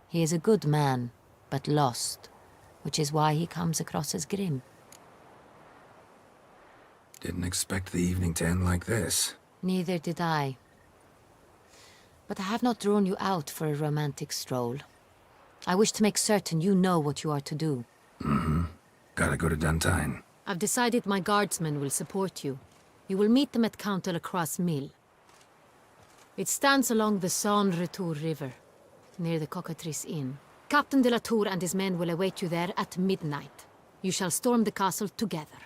[SPEAKER 8] He is a good man, but lost, which is why he comes across as grim.
[SPEAKER 6] Didn't expect the evening to end like this.
[SPEAKER 8] Neither did I. But I have not drawn you out for a romantic stroll. I wish to make certain you know what you are to do.
[SPEAKER 6] Mm-hmm. Gotta go to Duntine.
[SPEAKER 8] I've decided my guardsmen will support you. You will meet them at Count de la Croix Mill. It stands along the Saône-Retour River, near the Cockatrice Inn. Captain de la Tour and his men will await you there at midnight. You shall storm the castle together.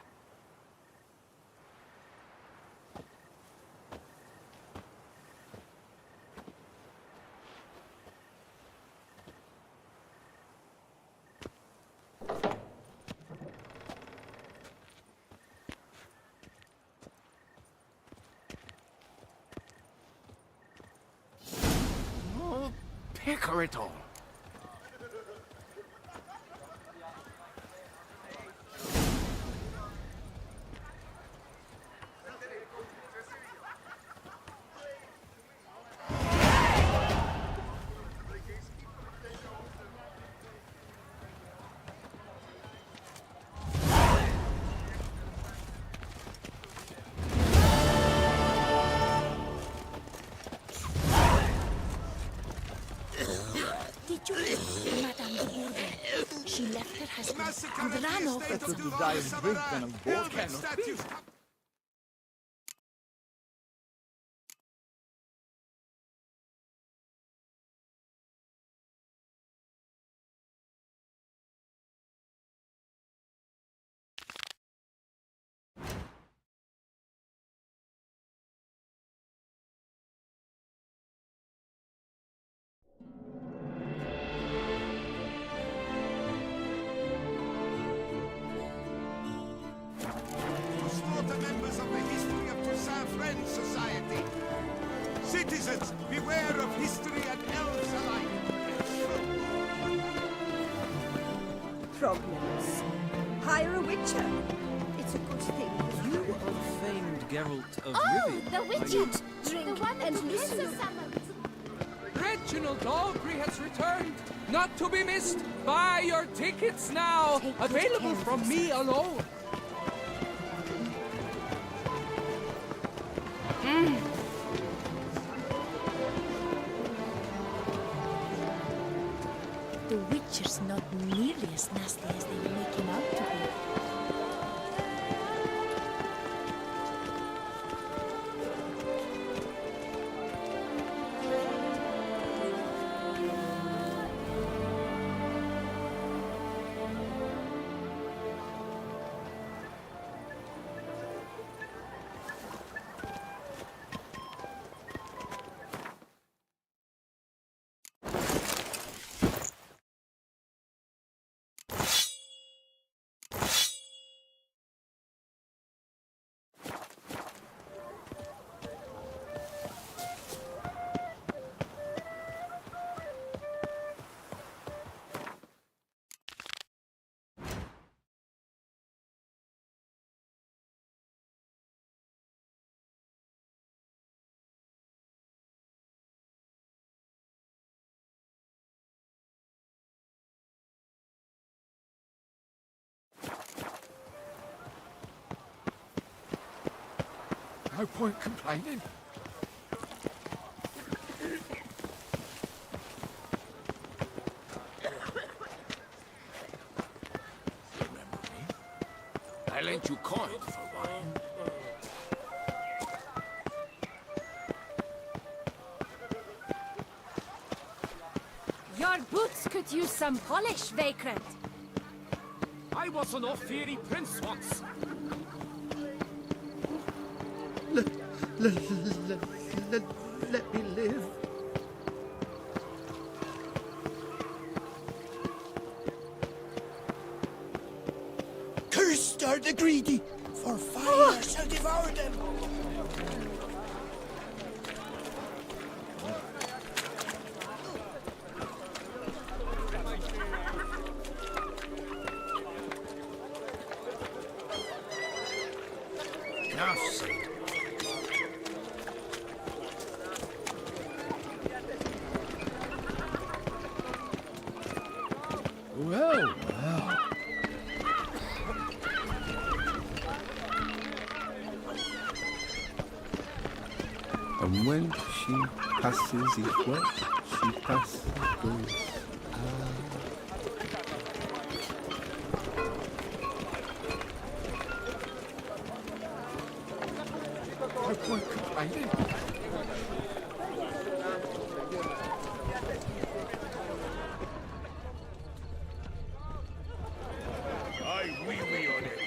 [SPEAKER 5] Picker it all.
[SPEAKER 1] Did you hear Madame de Bourgogne? She left her husband and ran off with
[SPEAKER 5] Better to die of drink than of board cannot be.
[SPEAKER 2] Members of the History of Toussaint Friends Society. Citizens, beware of history and elves alike.
[SPEAKER 1] problems. Hire a witcher. It's a good thing.
[SPEAKER 15] You are the famed Geralt of
[SPEAKER 10] Oh,
[SPEAKER 15] Rivia.
[SPEAKER 10] the witcher!
[SPEAKER 1] Drink
[SPEAKER 10] The one
[SPEAKER 1] and
[SPEAKER 10] that the
[SPEAKER 1] listen.
[SPEAKER 10] princess summoned.
[SPEAKER 7] Reginald Aubrey has returned, not to be missed. Buy your tickets now.
[SPEAKER 1] Take good
[SPEAKER 7] Available
[SPEAKER 1] care of
[SPEAKER 7] from me alone.
[SPEAKER 1] The witcher's not nearly as nasty as they make him out to be.
[SPEAKER 7] No point complaining.
[SPEAKER 5] Remember me? I lent you coin for wine.
[SPEAKER 10] Your boots could use some polish, Vagrant.
[SPEAKER 5] I was an off-fairy prince once.
[SPEAKER 13] Let me live.
[SPEAKER 9] Curse
[SPEAKER 14] are the greedy, for fire shall devour them.
[SPEAKER 5] Enough said.
[SPEAKER 14] Well, well.
[SPEAKER 16] And when she passes each way, she passes goes.
[SPEAKER 2] I wee on it.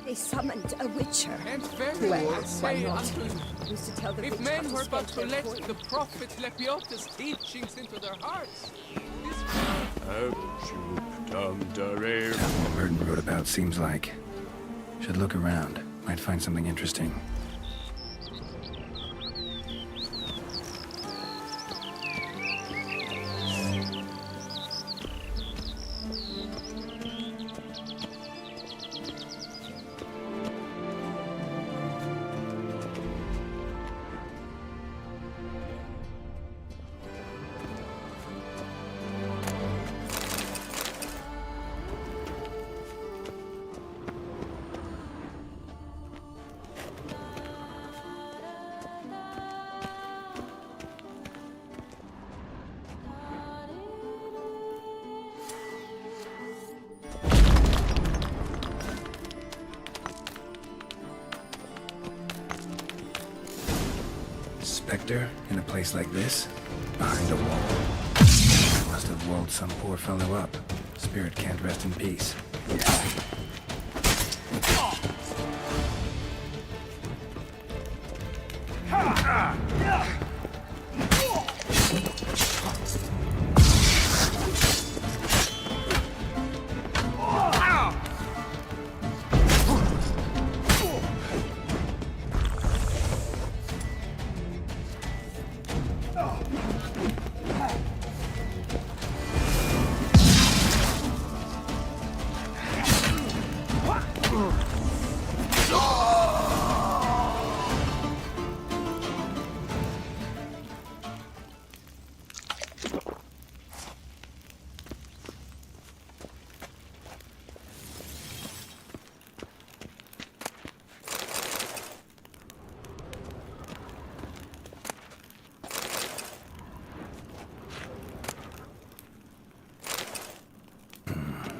[SPEAKER 1] They summoned a witcher.
[SPEAKER 7] And very
[SPEAKER 1] Well,
[SPEAKER 7] well
[SPEAKER 1] why
[SPEAKER 7] say
[SPEAKER 1] not?
[SPEAKER 7] unto you,
[SPEAKER 1] Used to tell the
[SPEAKER 7] if
[SPEAKER 1] rich
[SPEAKER 7] men
[SPEAKER 1] how
[SPEAKER 7] were
[SPEAKER 1] to
[SPEAKER 7] but to
[SPEAKER 1] spend their
[SPEAKER 7] let
[SPEAKER 1] coin.
[SPEAKER 7] the prophet Lepiota's teachings into their hearts,
[SPEAKER 6] What Merton wrote about seems like. Should look around. Might find something interesting. specter in a place like this? Behind a wall. Must have walled some poor fellow up. Spirit can't rest in peace.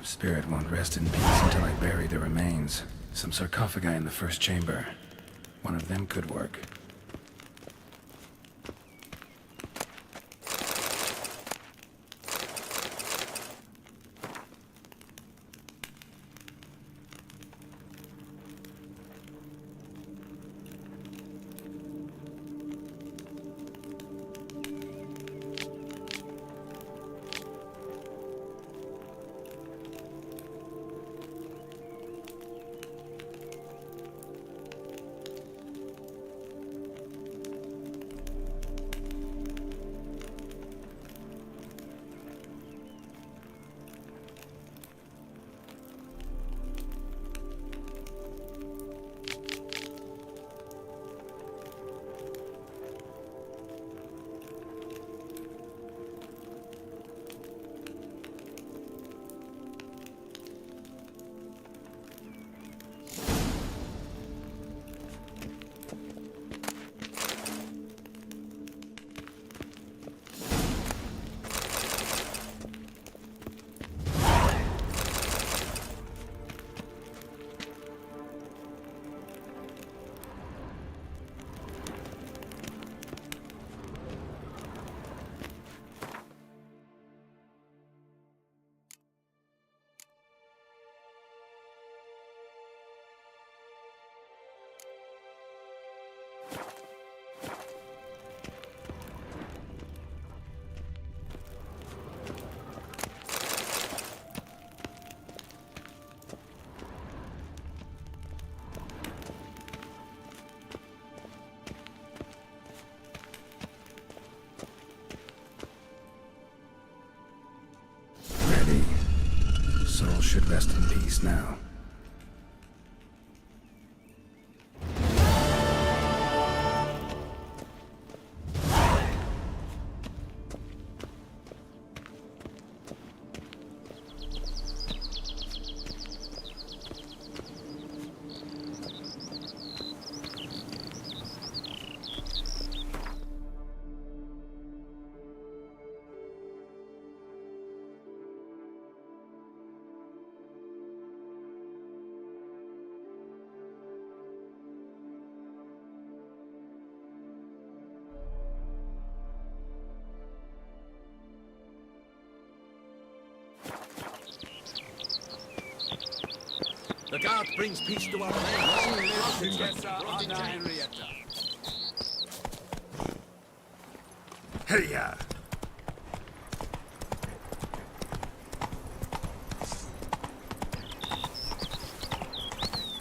[SPEAKER 6] Spirit won't rest in peace until I bury the remains. Some sarcophagi in the first chamber. One of them could work. Soul should rest in peace now.
[SPEAKER 5] The guard brings peace to our plains.
[SPEAKER 2] Hey-ya!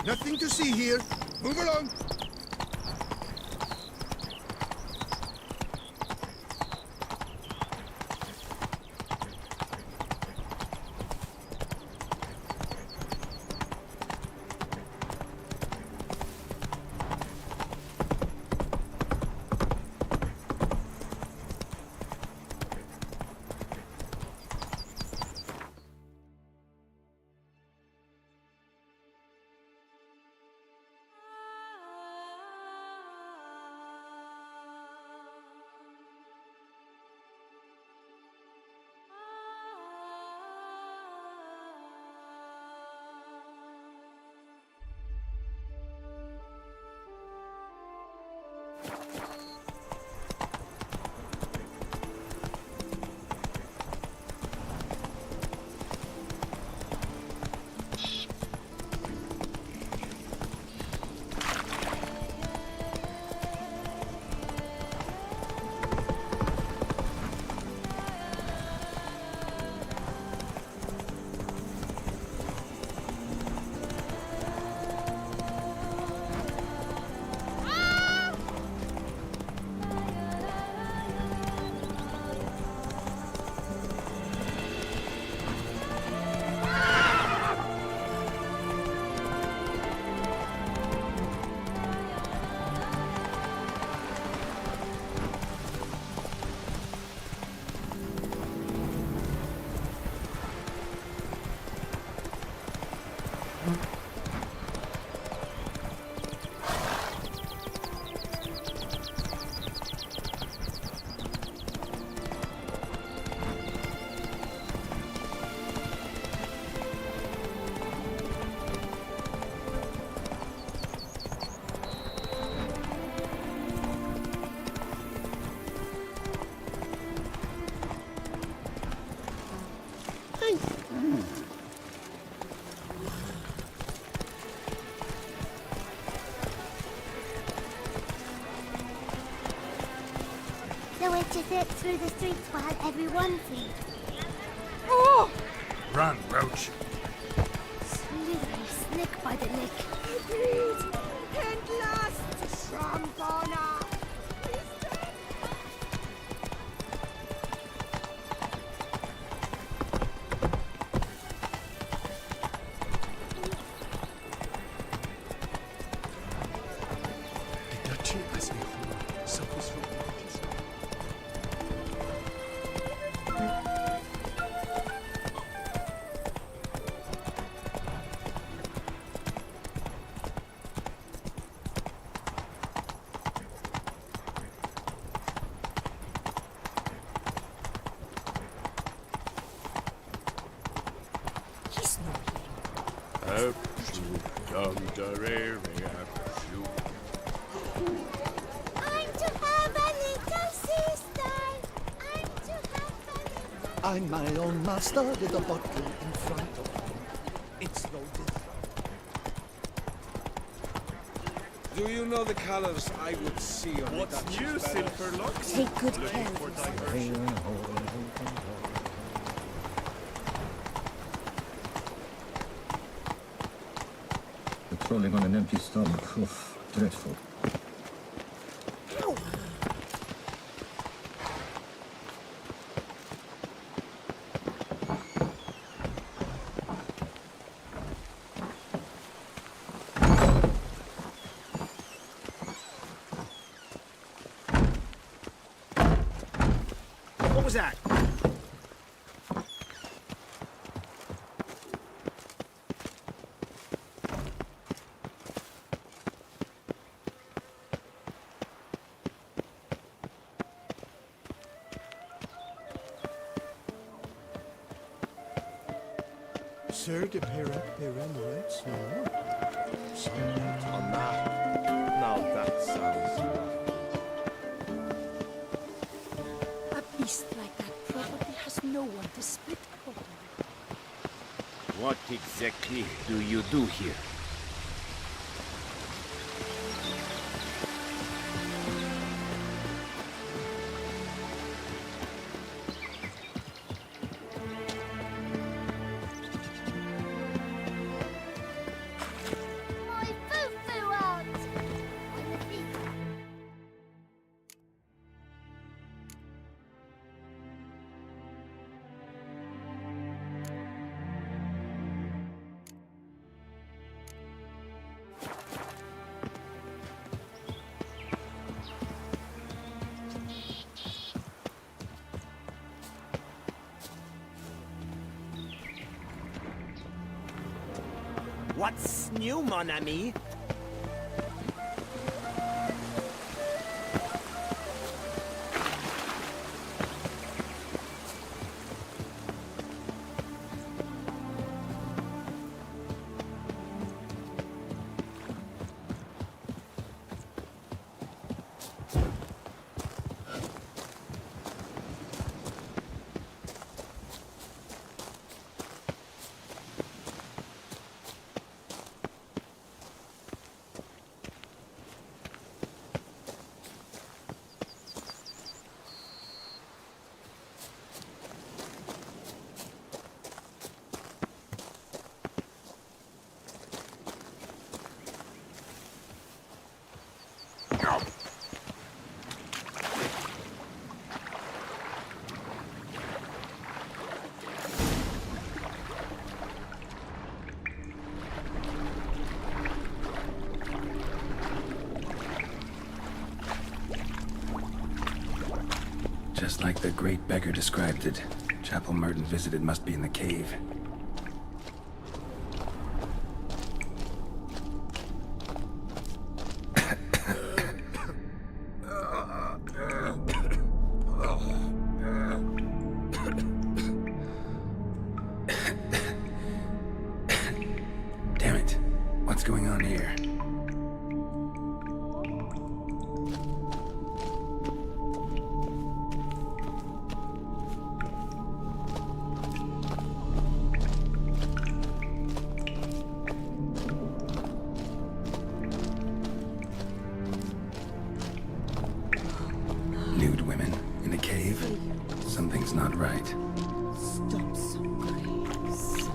[SPEAKER 2] Nothing to see here. Move along.
[SPEAKER 10] way to fit through the streets while everyone thinks.
[SPEAKER 1] Oh!
[SPEAKER 6] Run, Roach.
[SPEAKER 10] Slithery snake by the neck.
[SPEAKER 1] Agreed! And last, Shambana!
[SPEAKER 11] The Duchy as a whole suffers from autism.
[SPEAKER 1] He's no hero. I'm to have a little sister. I'm to have a little...
[SPEAKER 5] I'm my own master with a bottle in front of me. It's loaded.
[SPEAKER 16] Do you know the colors I would see on
[SPEAKER 9] What's
[SPEAKER 16] the
[SPEAKER 9] new, Silverlocks?
[SPEAKER 12] Take good care of yourself.
[SPEAKER 17] Patrolling on an empty stomach. Oof, dreadful.
[SPEAKER 9] What was that?
[SPEAKER 4] Sir de Peremerates, no?
[SPEAKER 9] Somewhat on that. Now that sounds
[SPEAKER 1] A beast like that probably has no one to split upon.
[SPEAKER 2] What exactly do you do here?
[SPEAKER 10] My foo-foo out! On the feet.
[SPEAKER 9] What's new, mon ami?
[SPEAKER 6] Just like the great beggar described it, chapel Merton visited must be in the cave. Damn it. What's going on here? not right.
[SPEAKER 1] Stop some graves.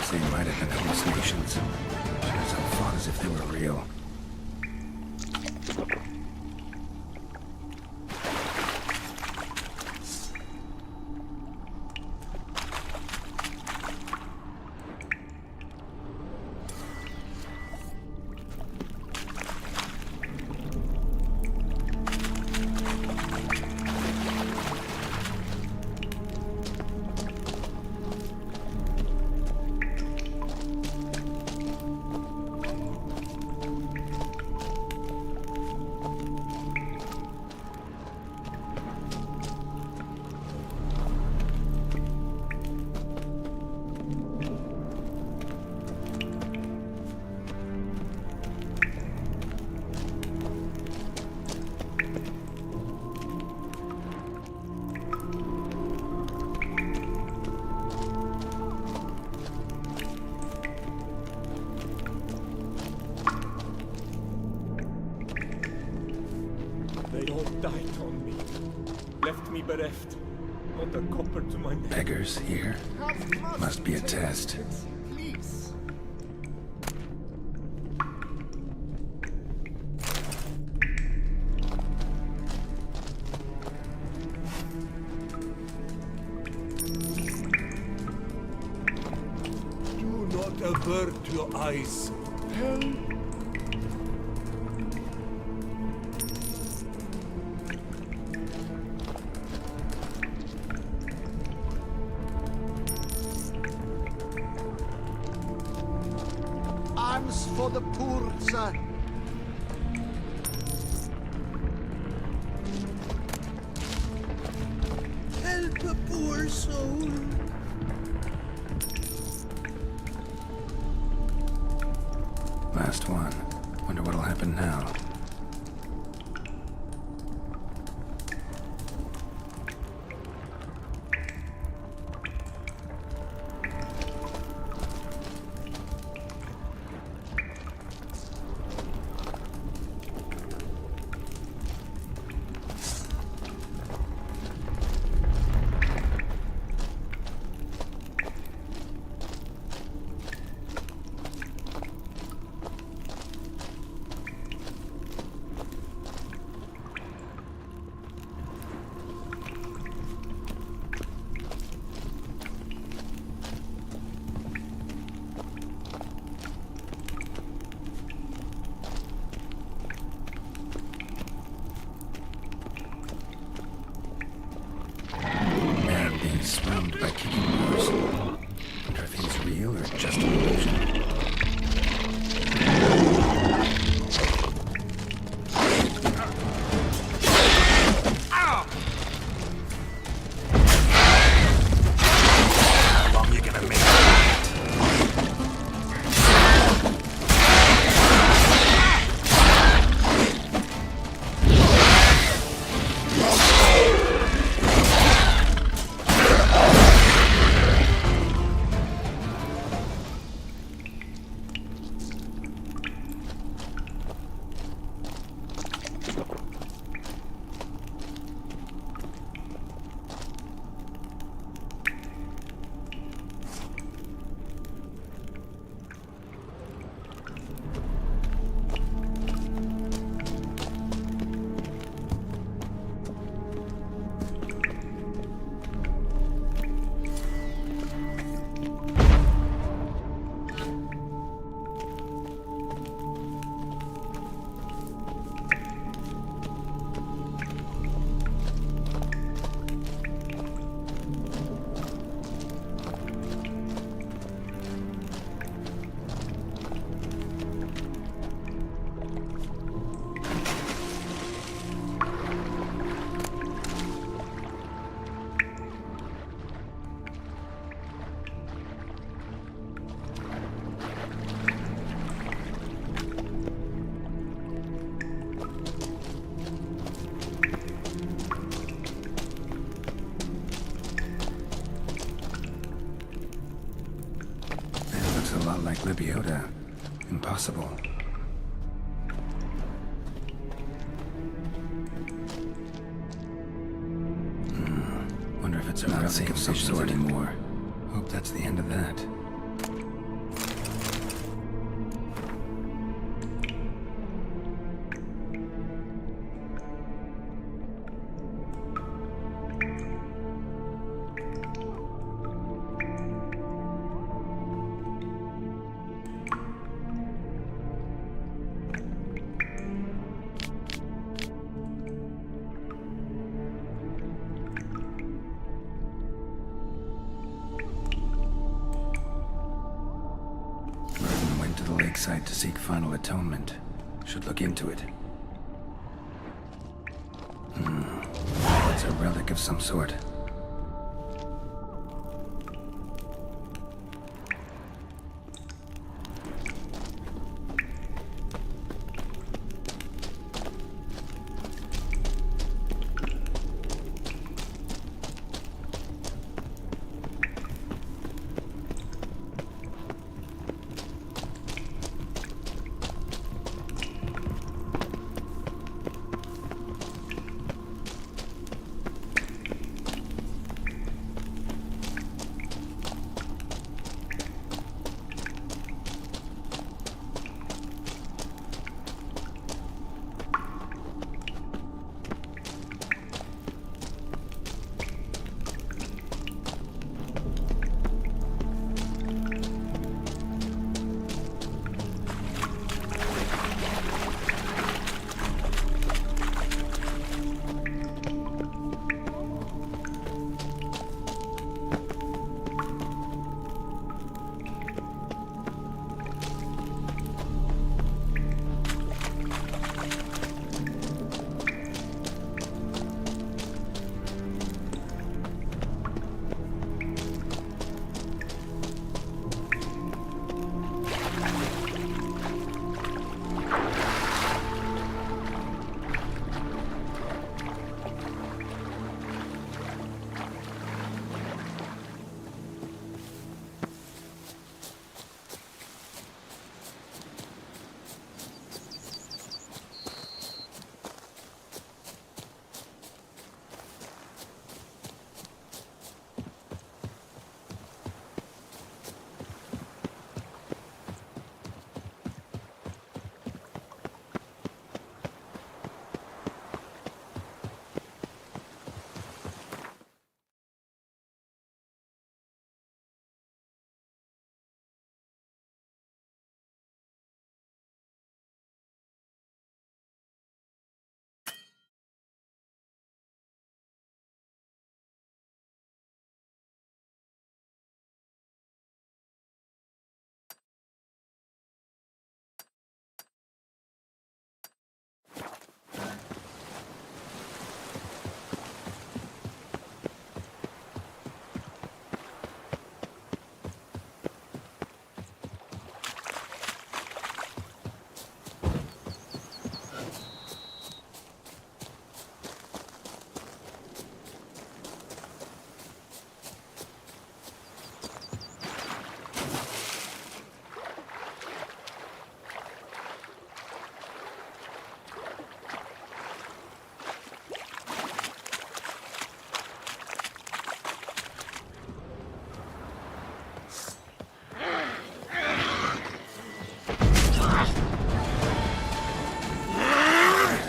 [SPEAKER 6] They might have been hallucinations. Some fought as if they were real.
[SPEAKER 18] They all died on me. Left me bereft. Not a copper to my name.
[SPEAKER 6] Beggars here? Must be a test.
[SPEAKER 2] Please.
[SPEAKER 3] Do not avert your eyes. Help.
[SPEAKER 2] Arms for the poor, sir.
[SPEAKER 19] Help a poor soul.
[SPEAKER 6] Last one. Wonder what'll happen now. overwhelmed by kicking wars. Wonder if he's real or just an illusion. How long you gonna make it? A lot like Libiota. Impossible. Wonder if it's a relic of some sort anymore. Hope that's the end of that. Lakeside to seek final atonement. Should look into it. It's a relic of some sort.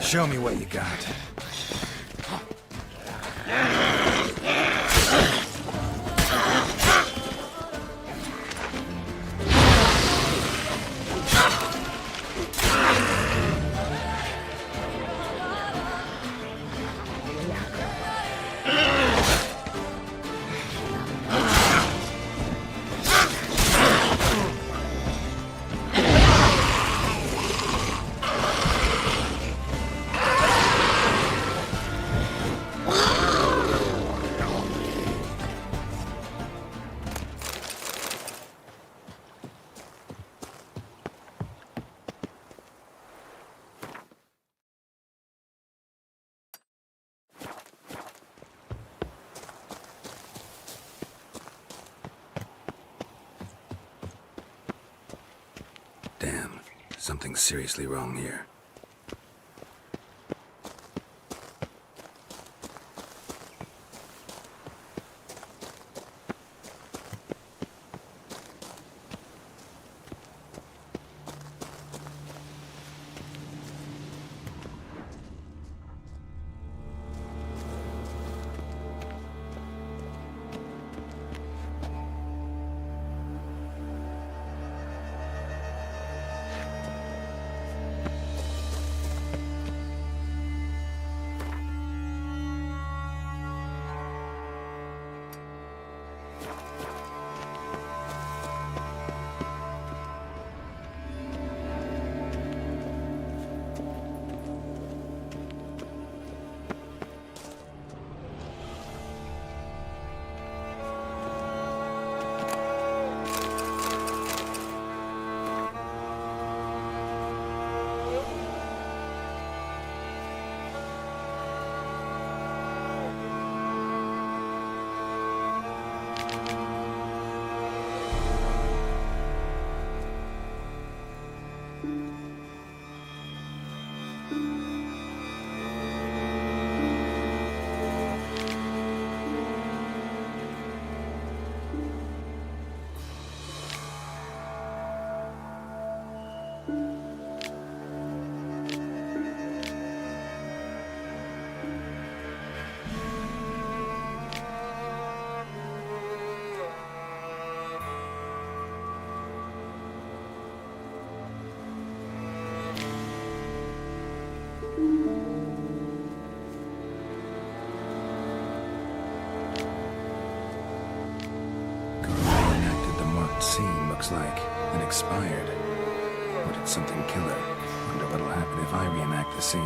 [SPEAKER 6] Show me what you got. Damn, something's seriously wrong here. Scene looks like it expired. Or did something kill her? Wonder what'll happen if I reenact the scene.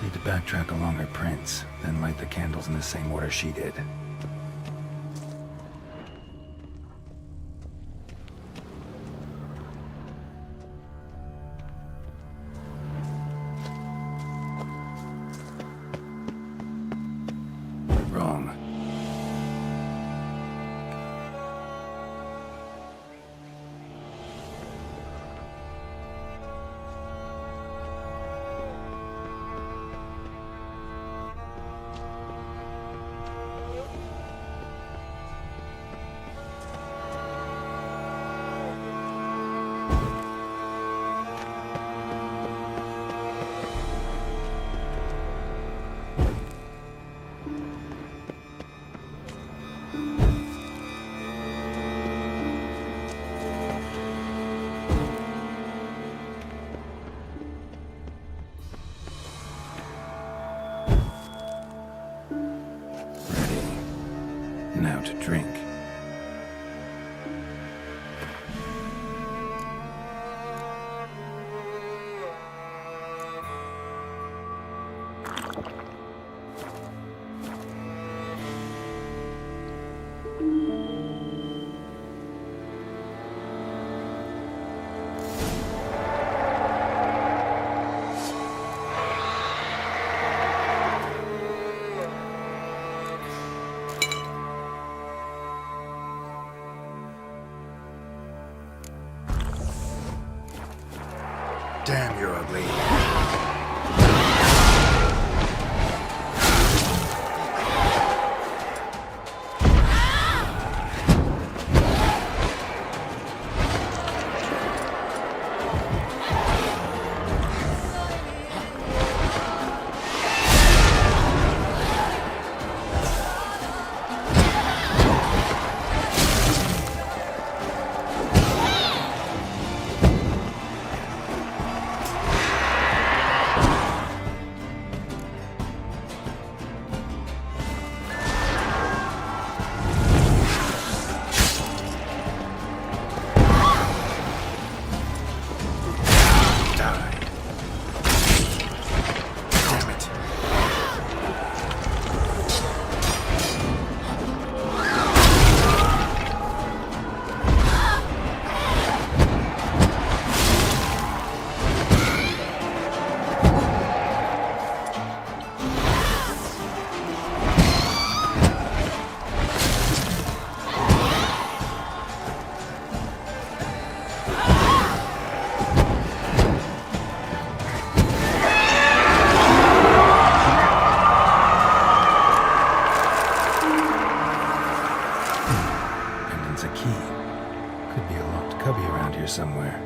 [SPEAKER 6] Need to backtrack along her prints, then light the candles in the same order she did. Wrong. Now to drink. Damn, you're ugly. Somewhere.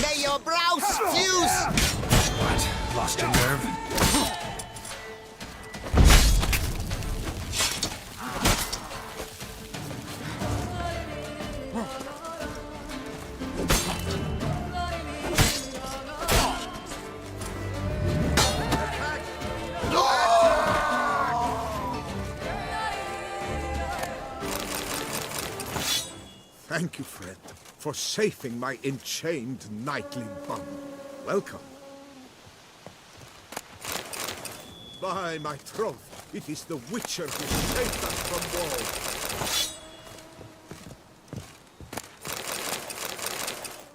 [SPEAKER 2] May your brows fuse!
[SPEAKER 6] What? Lost your nerve?
[SPEAKER 2] Thank you, friend, for saving my enchained knightly bond. Welcome. By my troth, it is the Witcher who saved us from war.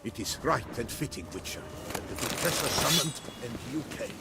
[SPEAKER 2] It is right and fitting, Witcher, that the Duchessa summoned and you came.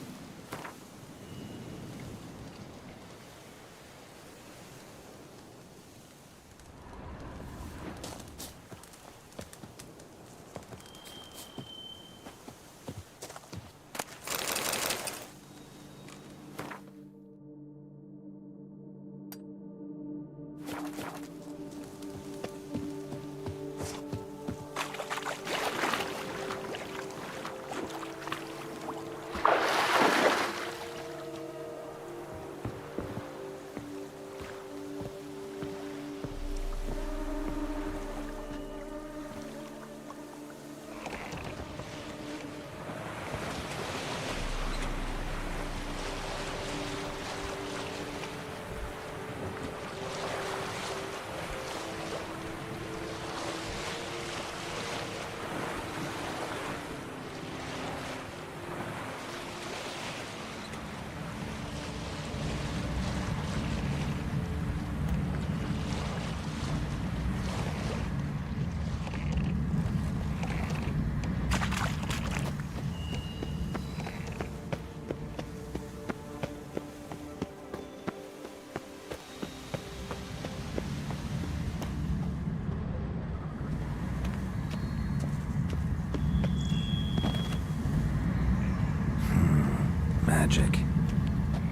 [SPEAKER 6] magic.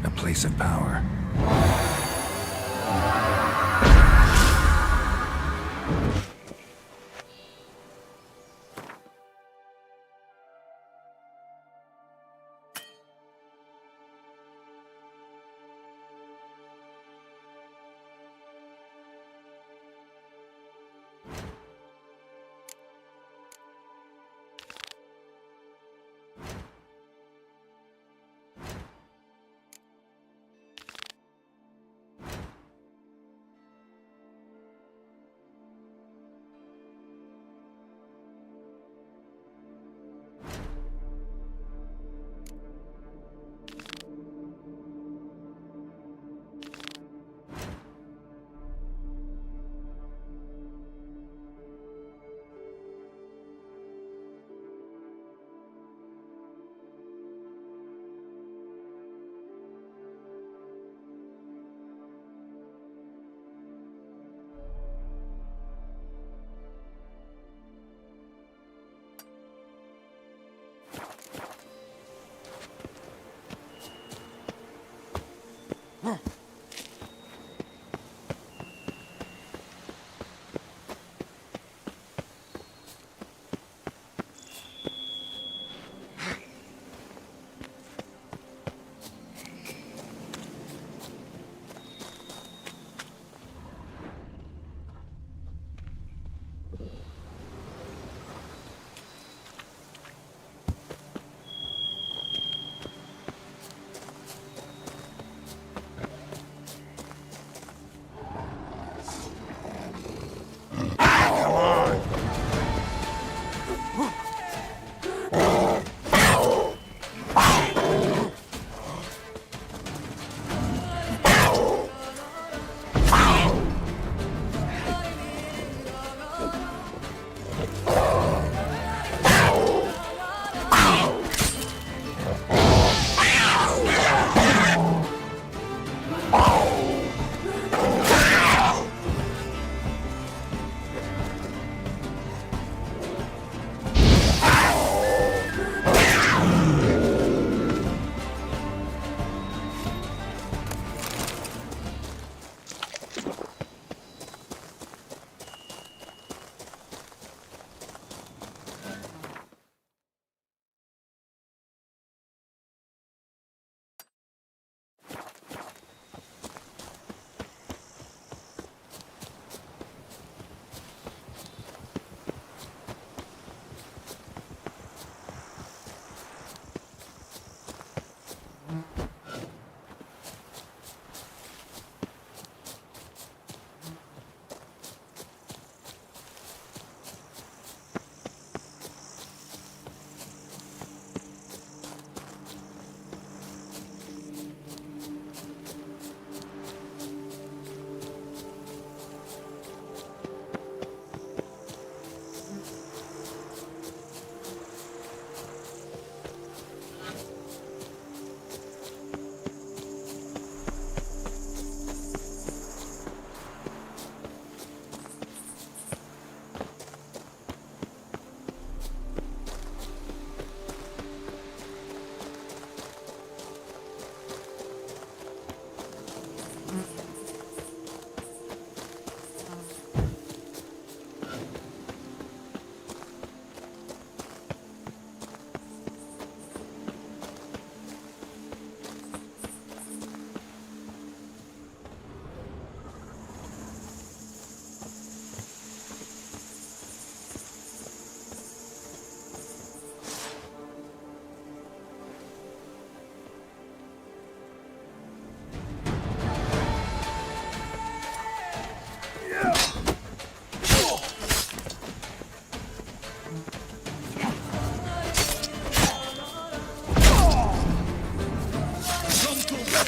[SPEAKER 6] A place of power.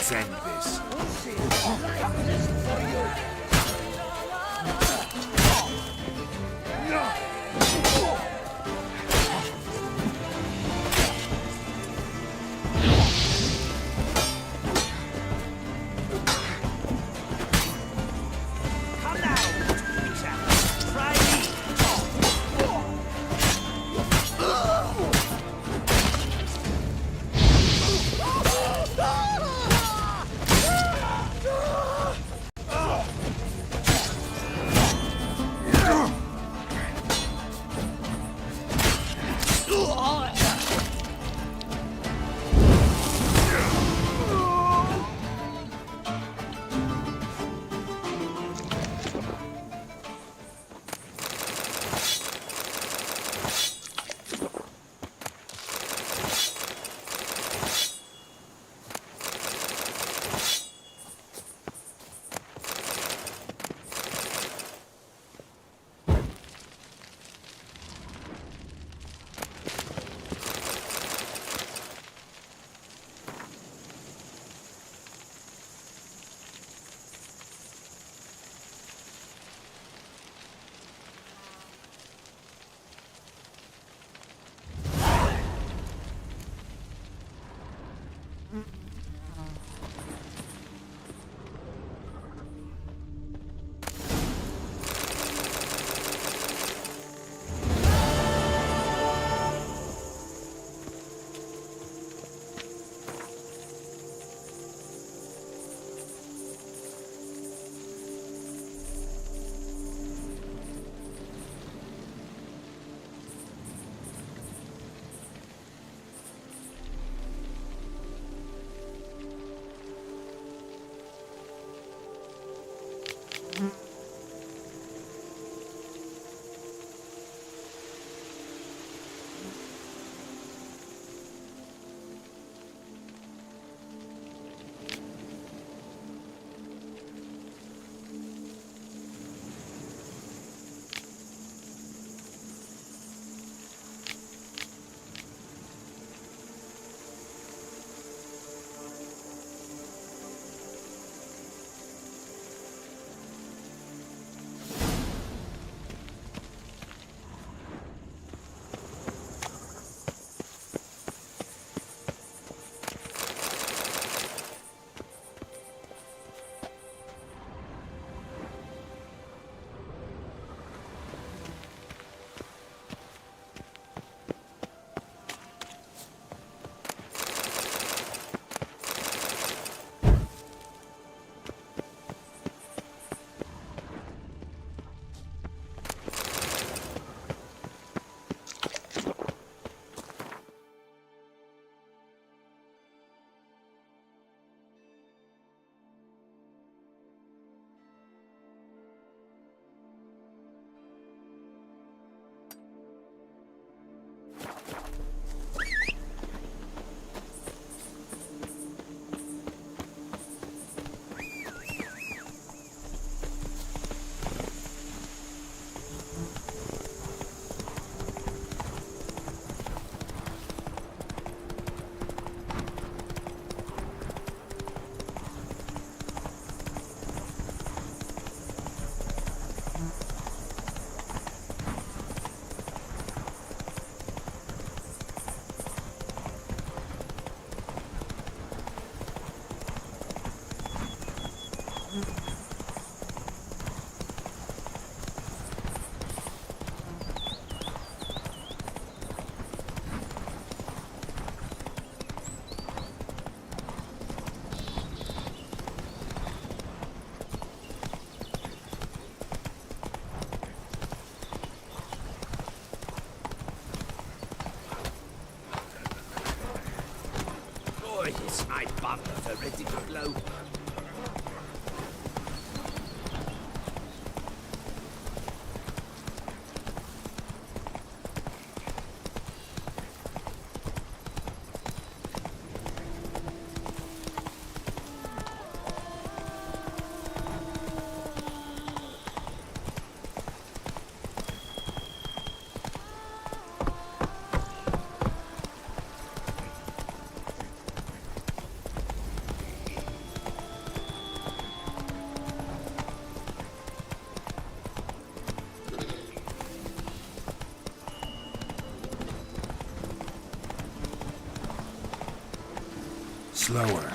[SPEAKER 3] Let's end this.
[SPEAKER 5] yes, my bumpers are ready to blow.
[SPEAKER 6] Slower.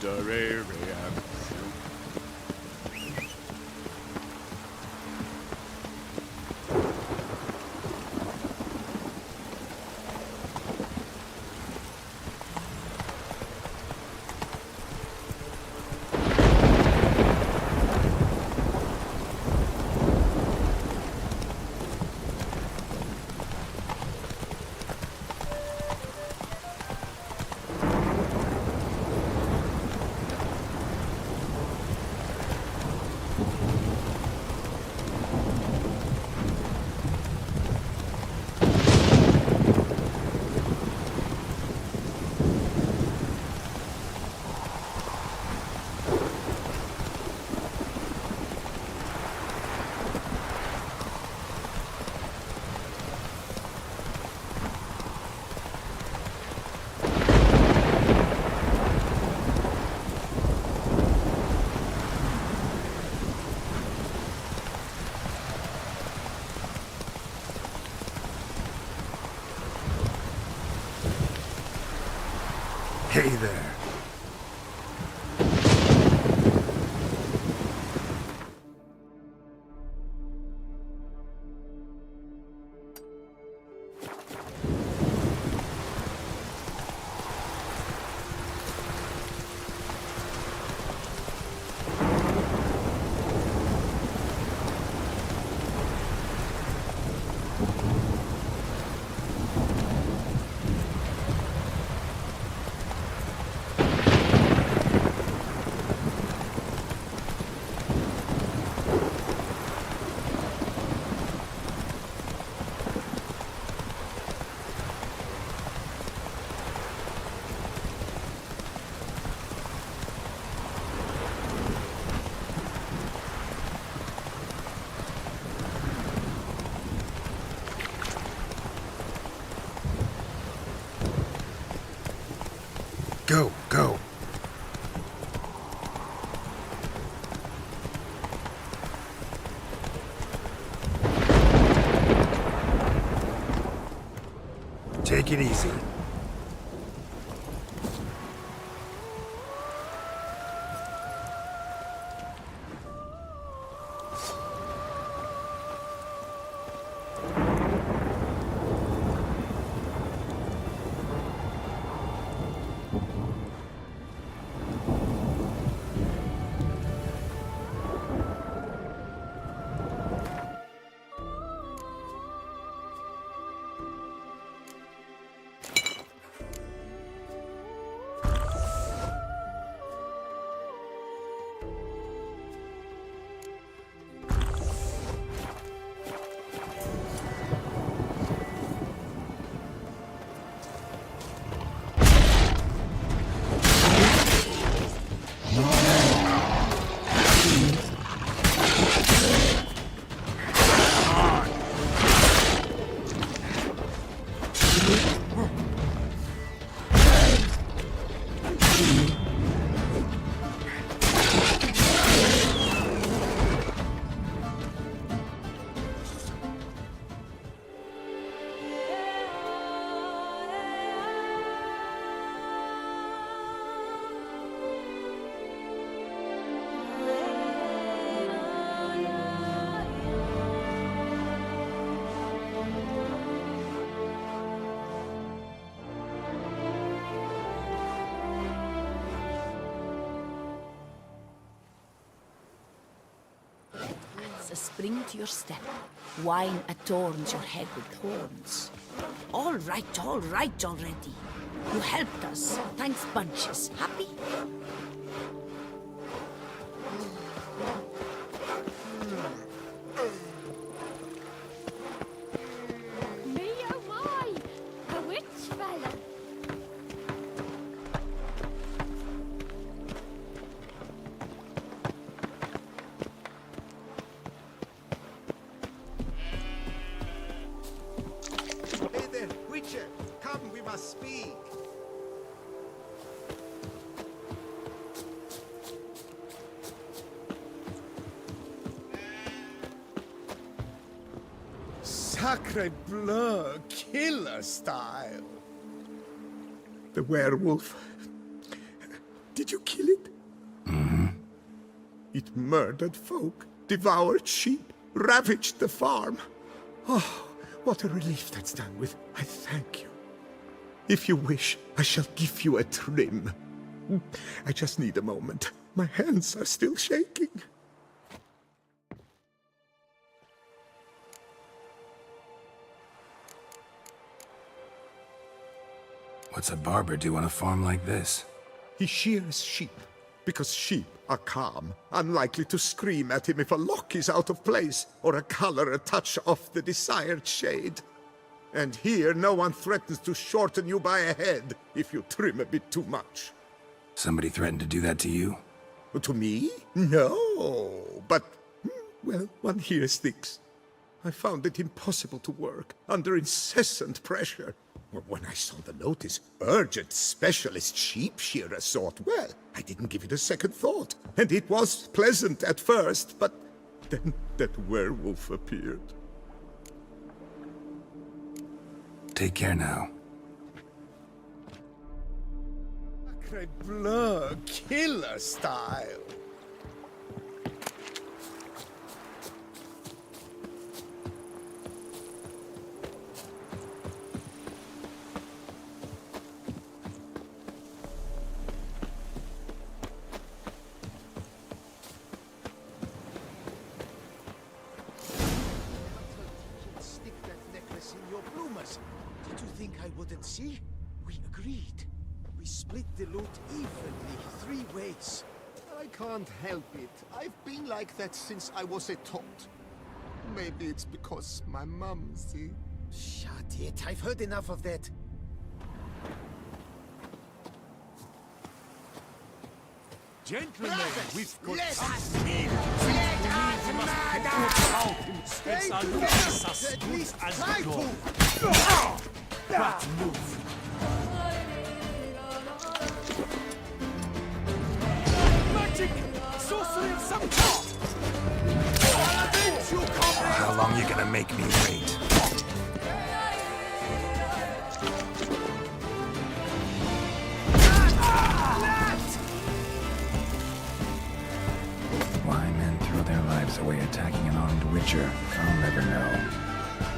[SPEAKER 16] Terrarium.
[SPEAKER 6] Hey there. Go, go. Take it easy.
[SPEAKER 1] A spring to your step. Wine adorns your head with thorns. All right already. You helped us. Thanks bunches. Happy?
[SPEAKER 10] Me oh my! A witch fella!
[SPEAKER 2] Hey there, Witcher! Come, we must speak! Sacre bleu, killer style! The werewolf Did you kill it?
[SPEAKER 6] Mm-hmm.
[SPEAKER 2] It murdered folk, devoured sheep, ravaged the farm. Oh, what a relief that's done with. I thank you. If you wish, I shall give you a trim. I just need a moment. My hands are still shaking.
[SPEAKER 6] What's a barber do on a farm like this?
[SPEAKER 2] He shears sheep, because sheep are calm, unlikely to scream at him if a lock is out of place or a color a touch off the desired shade. And here no one threatens to shorten you by a head if you trim a bit too much.
[SPEAKER 6] Somebody threatened to do that to you?
[SPEAKER 2] To me? No, but, well, one hears things. I found it impossible to work, under incessant pressure. When I saw the notice, urgent specialist sheep shearer sort, well, I didn't give it a second thought. And it was pleasant at first, but then that werewolf appeared.
[SPEAKER 6] Take care now.
[SPEAKER 2] Sacre bleu, killer style.
[SPEAKER 19] Did you think I wouldn't see? We agreed. We split the loot evenly, 3 ways.
[SPEAKER 4] I can't help it. I've been like that since I was a tot. Maybe it's because my mum, see?
[SPEAKER 19] Shut it. I've heard enough of that.
[SPEAKER 3] Gentlemen, we've got
[SPEAKER 19] let
[SPEAKER 3] some
[SPEAKER 19] us
[SPEAKER 3] speed.
[SPEAKER 19] let us
[SPEAKER 3] We must
[SPEAKER 19] murder!
[SPEAKER 3] put out him.
[SPEAKER 19] Stay
[SPEAKER 3] It's a
[SPEAKER 19] together!
[SPEAKER 3] loose as
[SPEAKER 19] At
[SPEAKER 3] good
[SPEAKER 19] least
[SPEAKER 3] as
[SPEAKER 19] try
[SPEAKER 3] the
[SPEAKER 19] to!
[SPEAKER 3] door. That move. Magic! Sorcery of some kind!
[SPEAKER 6] How long you gonna make me wait? Why men throw their lives away attacking an armed witcher, I'll never know.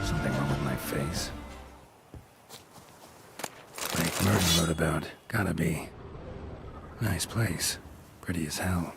[SPEAKER 6] Something wrong with my face? Like Merton wrote about. Gotta be. Nice place. Pretty as hell.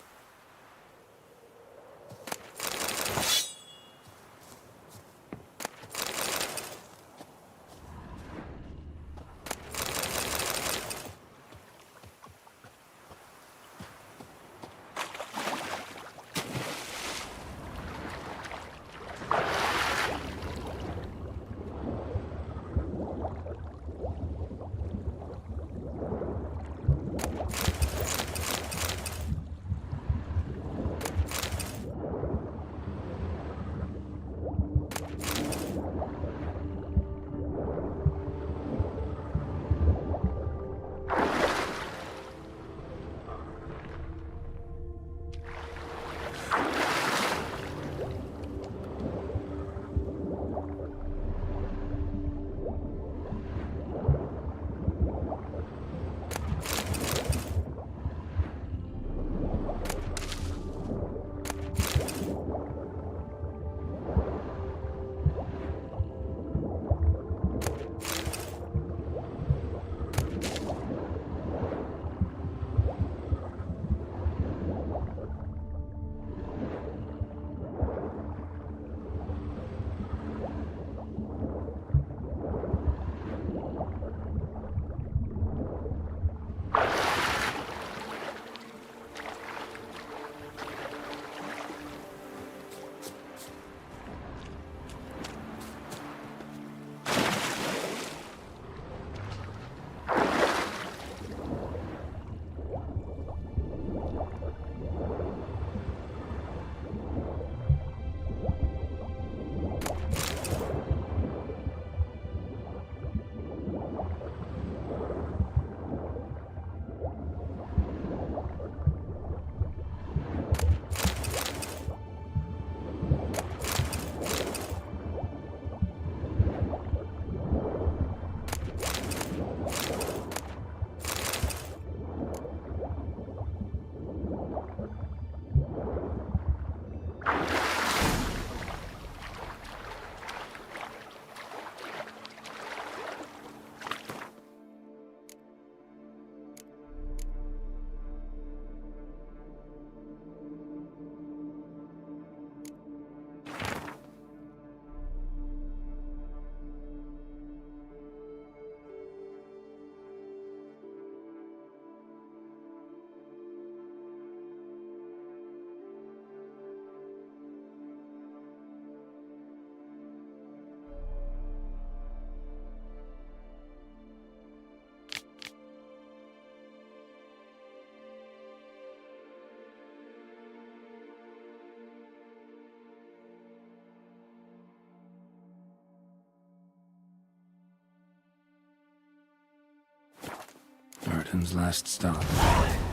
[SPEAKER 6] Odin's last stop.